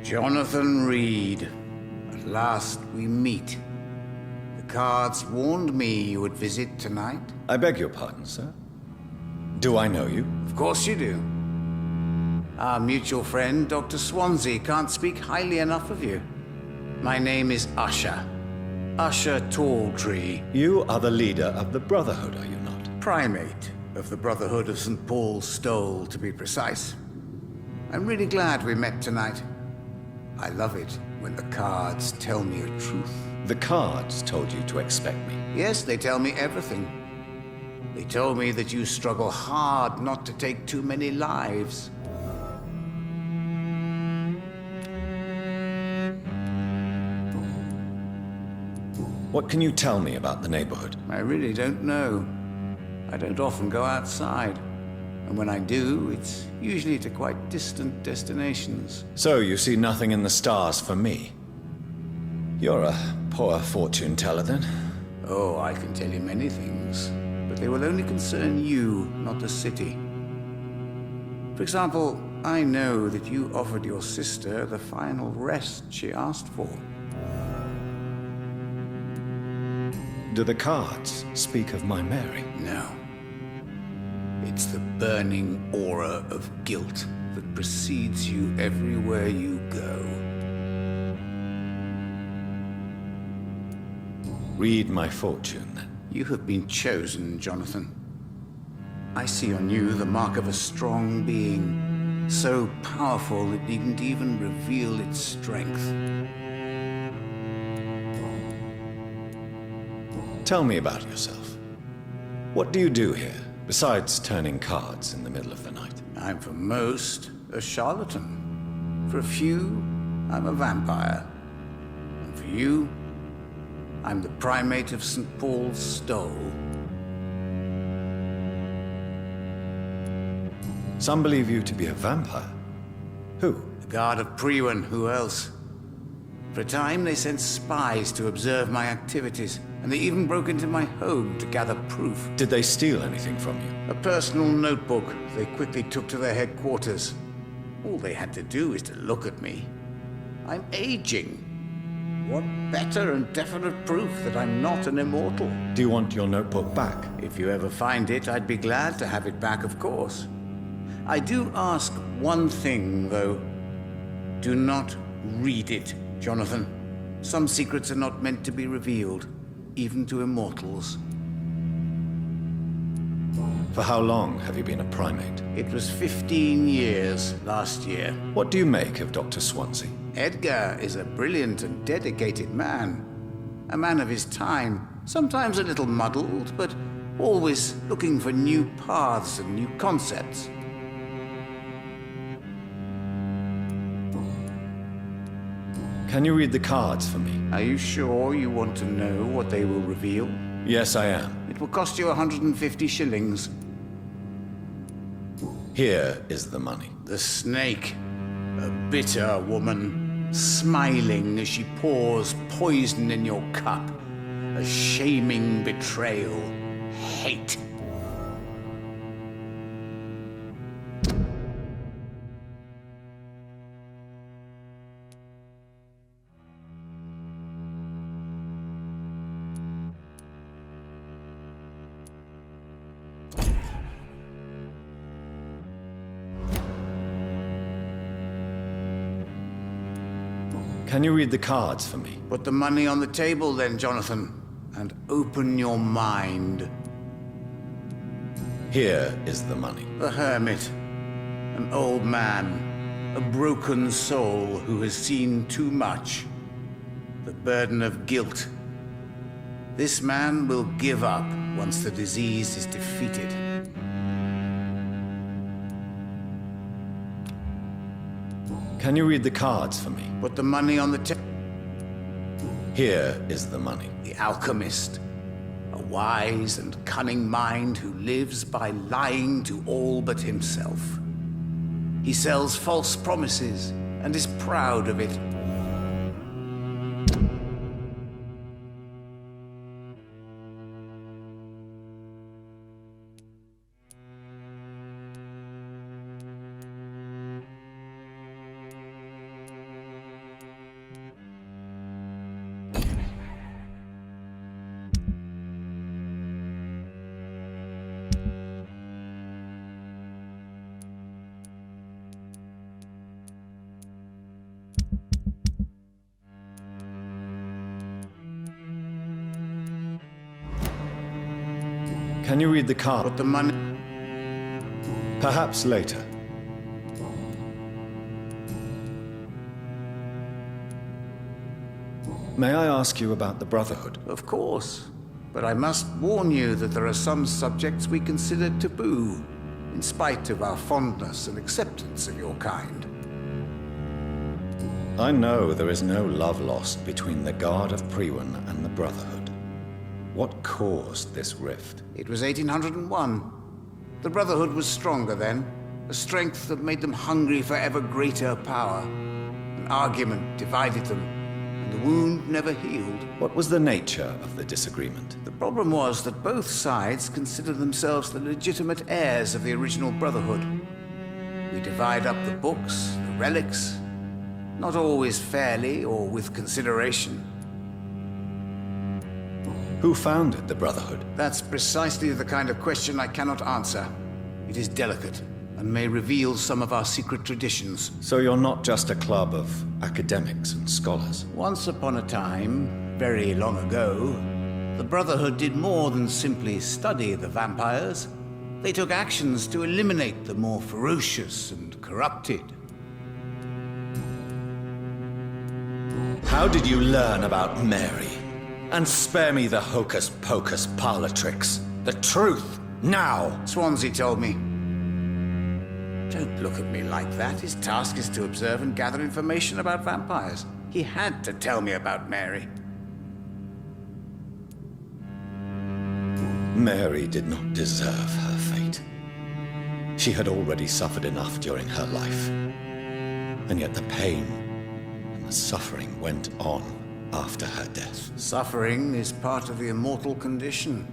Jonathan Reed. At last we meet. The cards warned me you would visit tonight. I beg your pardon, sir. Do I know you? Of course you do. Our mutual friend, Dr. Swansea, can't speak highly enough of you. My name is Usher. Usher Talltree. You are the leader of the Brotherhood, are you not? Primate of the Brotherhood of St. Paul's Stole, to be precise. I'm really glad we met tonight. I love it when the cards tell me a truth. The cards told you to expect me. Yes, they tell me everything. They told me that you struggle hard not to take too many lives. What can you tell me about the neighborhood? I really don't know. I don't often go outside. And when I do, it's usually to quite distant destinations. So you see nothing in the stars for me? You're a poor fortune teller, then? Oh, I can tell you many things, but they will only concern you, not the city. For example, I know that you offered your sister the final rest she asked for. Do the cards speak of my Mary? No. It's the burning aura of guilt that precedes you everywhere you go. Read my fortune, then. You have been chosen, Jonathan. I see on you the mark of a strong being, so powerful it needn't even reveal its strength. Tell me about yourself. What do you do here, besides turning cards in the middle of the night? I'm for most a charlatan. For a few, I'm a vampire. And for you, I'm the primate of St. Paul's Stole. Some believe you to be a vampire. Who? The Guard of Priwen, who else? For a time, they sent spies to observe my activities, and they even broke into my home to gather proof. Did they steal anything from you? A personal notebook they quickly took to their headquarters. All they had to do is to look at me. I'm aging. What better and definite proof that I'm not an immortal? Do you want your notebook back? If you ever find it, I'd be glad to have it back, of course. I do ask one thing, though. Do not read it, Jonathan. Some secrets are not meant to be revealed, even to immortals. For how long have you been a primate? It was 15 years last year. What do you make of Dr. Swansea? Edgar is a brilliant and dedicated man. A man of his time, sometimes a little muddled, but always looking for new paths and new concepts. Can you read the cards for me? Are you sure you want to know what they will reveal? Yes, I am. It will cost you 150 shillings. Here is the money. The snake, a bitter woman, smiling as she pours poison in your cup. A shaming betrayal. Hate. Can you read the cards for me? Put the money on the table then, Jonathan, and open your mind. Here is the money. The hermit, an old man, a broken soul who has seen too much. The burden of guilt. This man will give up once the disease is defeated. Can you read the cards for me? Put the money on the table. Here is the money. The alchemist, a wise and cunning mind who lives by lying to all but himself. He sells false promises and is proud of it. Can you read the card? Put the money... Perhaps later. May I ask you about the Brotherhood? Of course. But I must warn you that there are some subjects we consider taboo, in spite of our fondness and acceptance of your kind. I know there is no love lost between the Guard of Priwen and the Brotherhood. What caused this rift? It was 1801. The Brotherhood was stronger then, a strength that made them hungry for ever greater power. An argument divided them, and the wound never healed. What was the nature of the disagreement? The problem was that both sides considered themselves the legitimate heirs of the original Brotherhood. We divide up the books, the relics, not always fairly or with consideration. Who founded the Brotherhood? That's precisely the kind of question I cannot answer. It is delicate, and may reveal some of our secret traditions. So you're not just a club of academics and scholars? Once upon a time, very long ago, the Brotherhood did more than simply study the vampires. They took actions to eliminate the more ferocious and corrupted. How did you learn about Mary? And spare me the hocus-pocus parlor tricks. The truth, now! Swansea told me. Don't look at me like that. His task is to observe and gather information about vampires. He had to tell me about Mary. Mary did not deserve her fate. She had already suffered enough during her life. And yet the pain and the suffering went on after her death. Suffering is part of the immortal condition.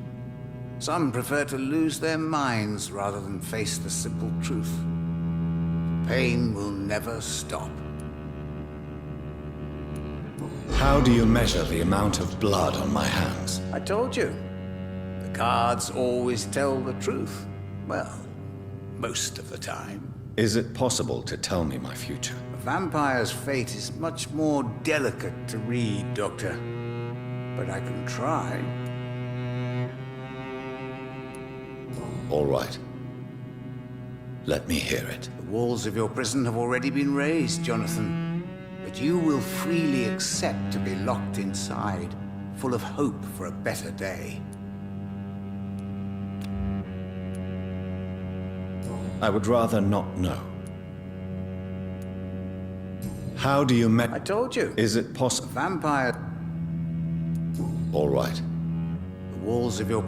Some prefer to lose their minds rather than face the simple truth. Pain will never stop. How do you measure the amount of blood on my hands? I told you. The cards always tell the truth. Well, most of the time. Is it possible to tell me my future? A vampire's fate is much more delicate to read, Doctor. But I can try. All right. Let me hear it. The walls of your prison have already been raised, Jonathan. But you will freely accept to be locked inside, full of hope for a better day. I would rather not know. How do you I told you. Is it possible? Vampire. All right. The walls of your...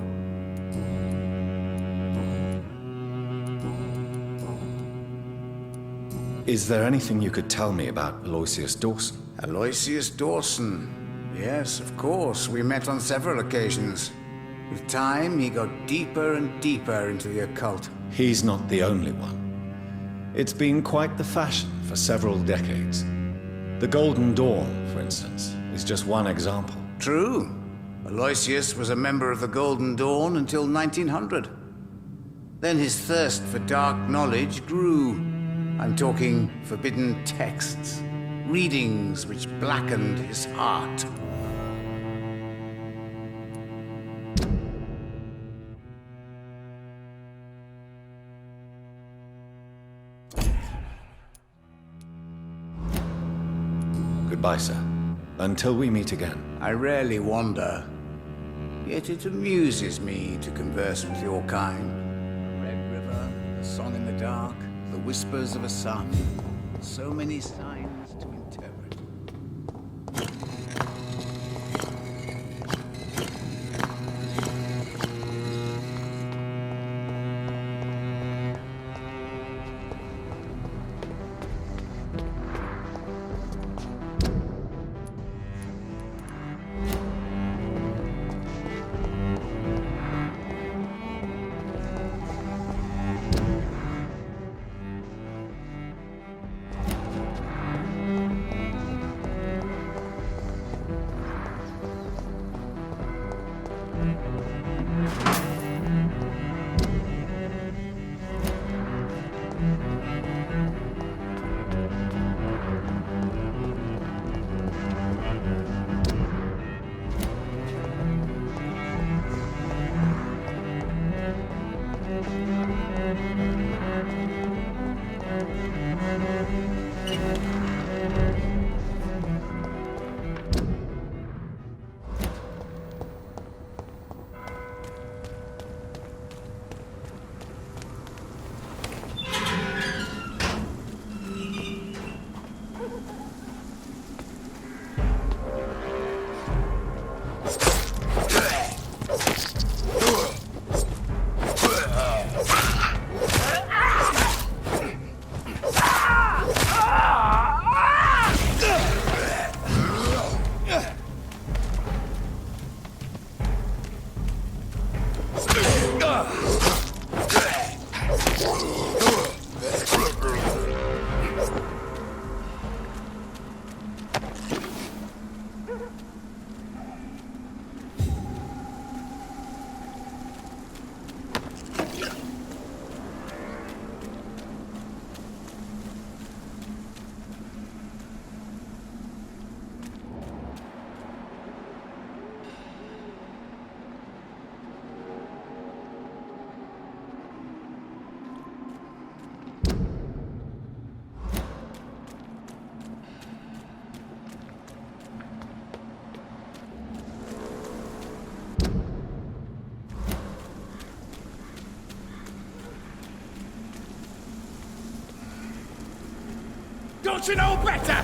Is there anything you could tell me about Aloysius Dawson? Aloysius Dawson. Yes, of course. We met on several occasions. With time, he got deeper and deeper into the occult. He's not the only one. It's been quite the fashion for several decades. The Golden Dawn, for instance, is just one example. True. Aloysius was a member of the Golden Dawn until 1900. Then his thirst for dark knowledge grew. I'm talking forbidden texts, readings which blackened his heart. Goodbye, sir. Until we meet again. I rarely wander, yet it amuses me to converse with your kind. The Red River, a song in the dark, the whispers of a sun. So many signs to interpret. Don't you know better?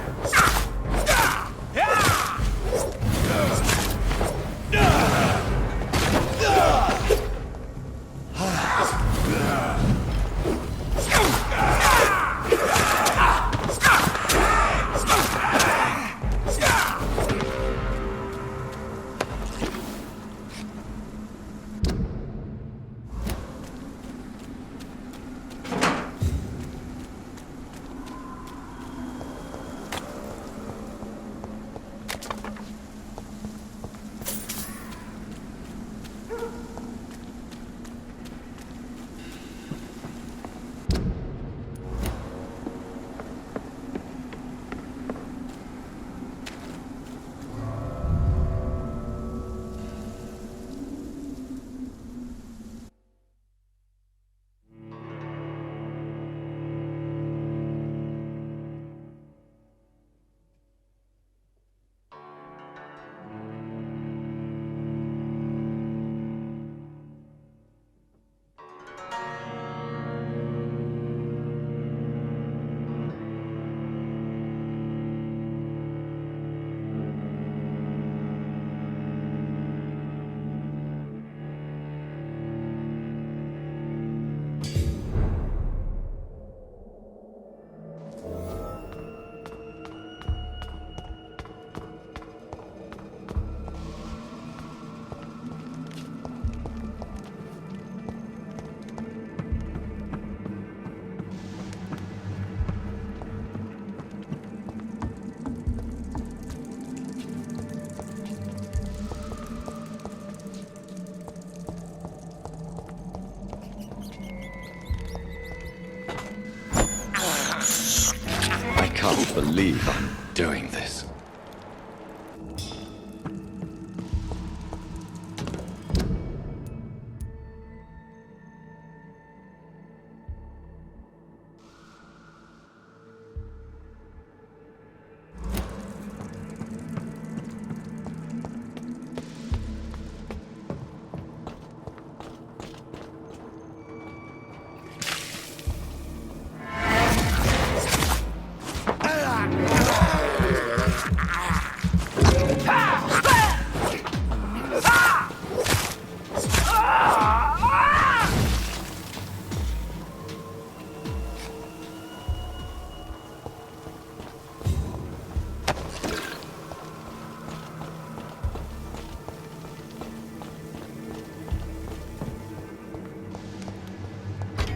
I can't believe I'm doing this.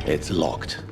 It's locked.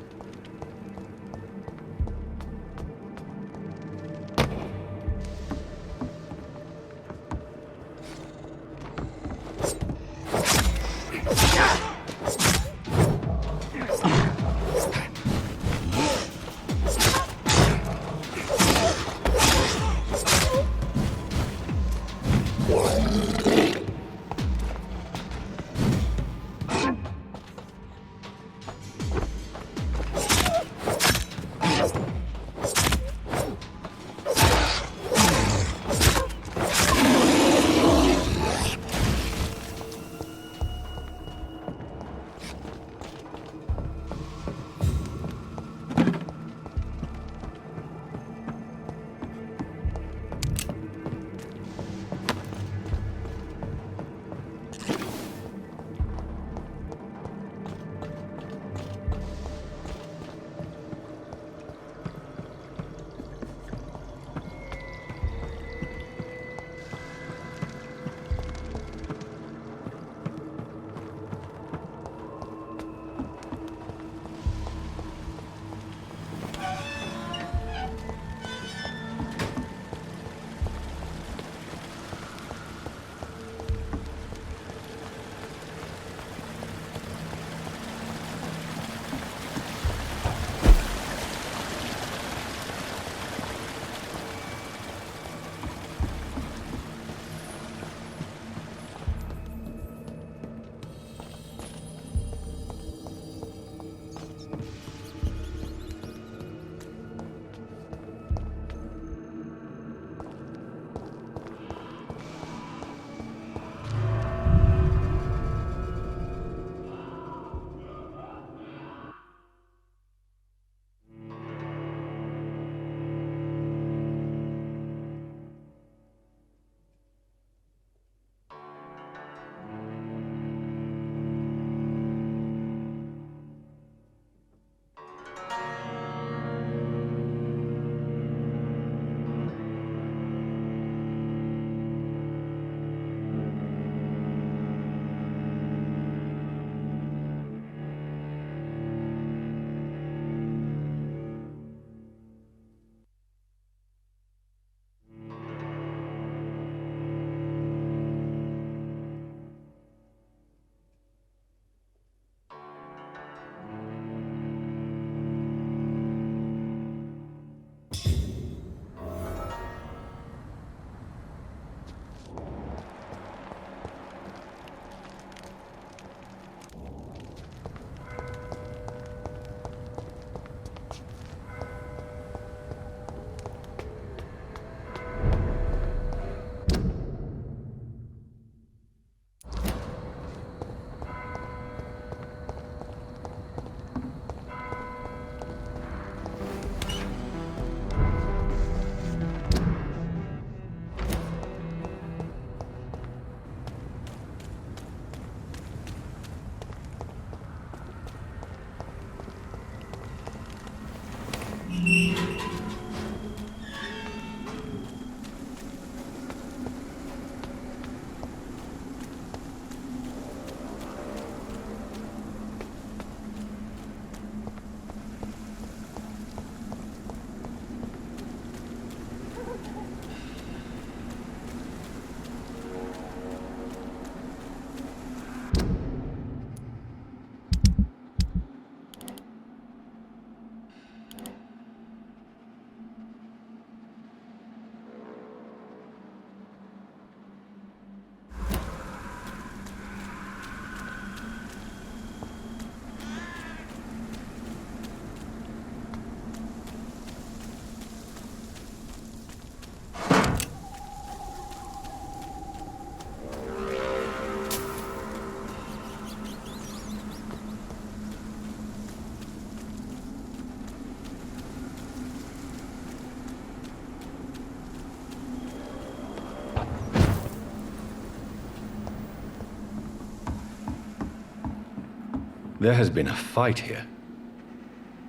There has been a fight here.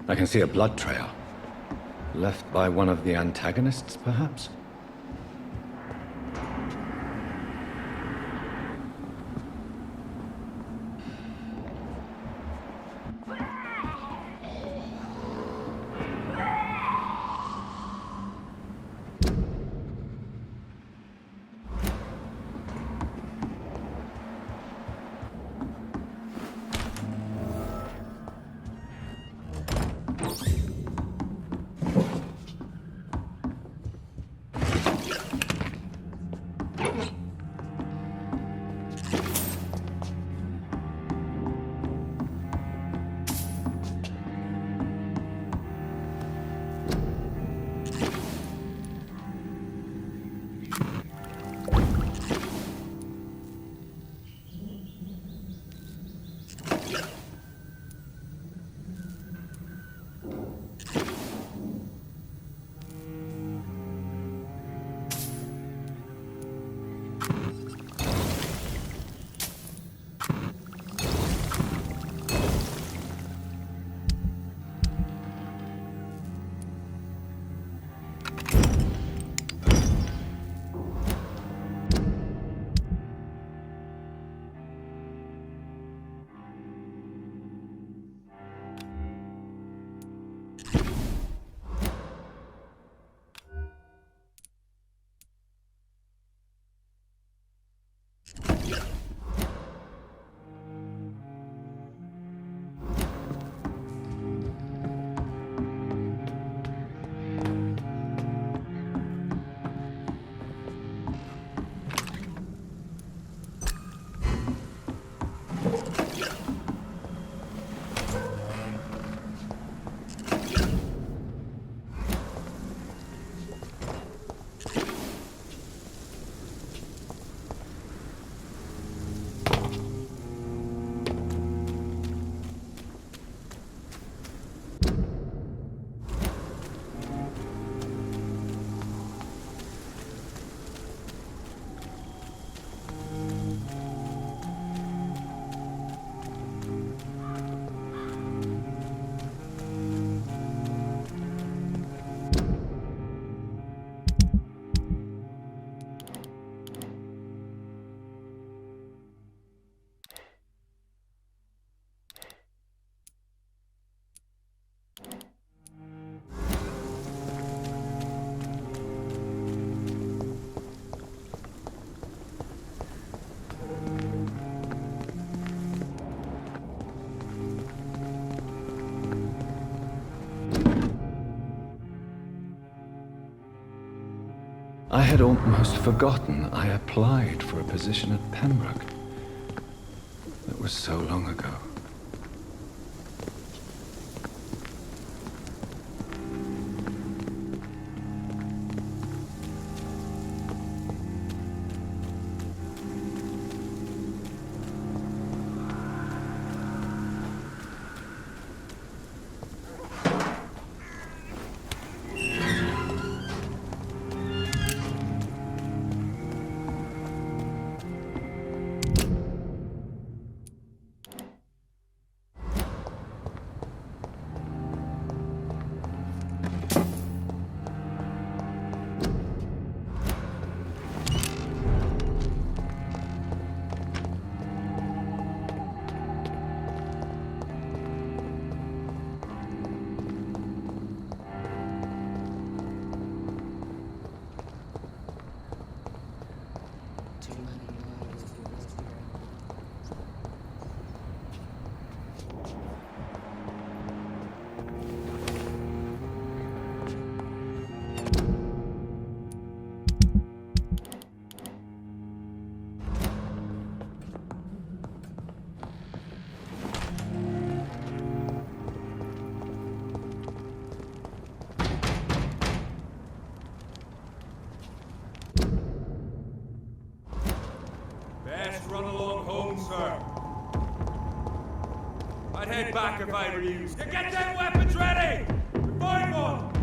I can see a blood trail. Left by one of the antagonists, perhaps? I had almost forgotten I applied for a position at Pembroke. That was so long ago. Run along home, sir. I'd head back if I were you. Get them weapons ready! Find one!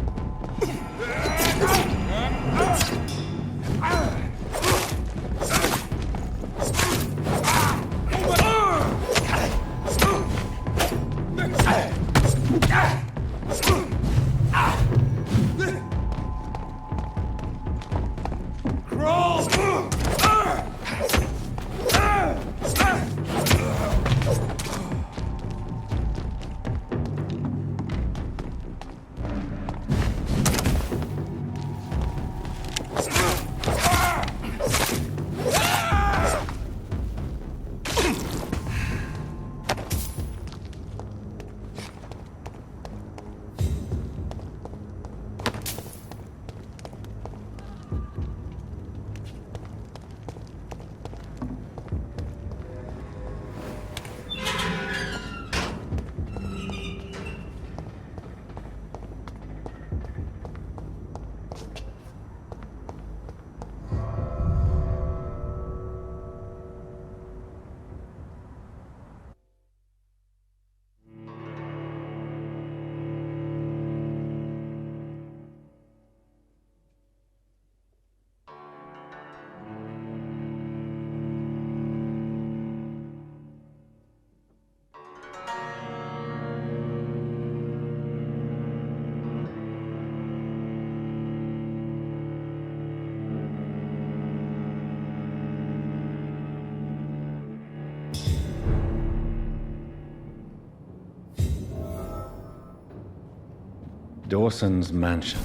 Dawson's mansion.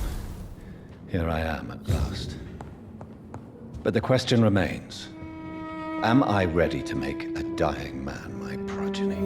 Here I am at last. But the question remains, am I ready to make a dying man my progeny?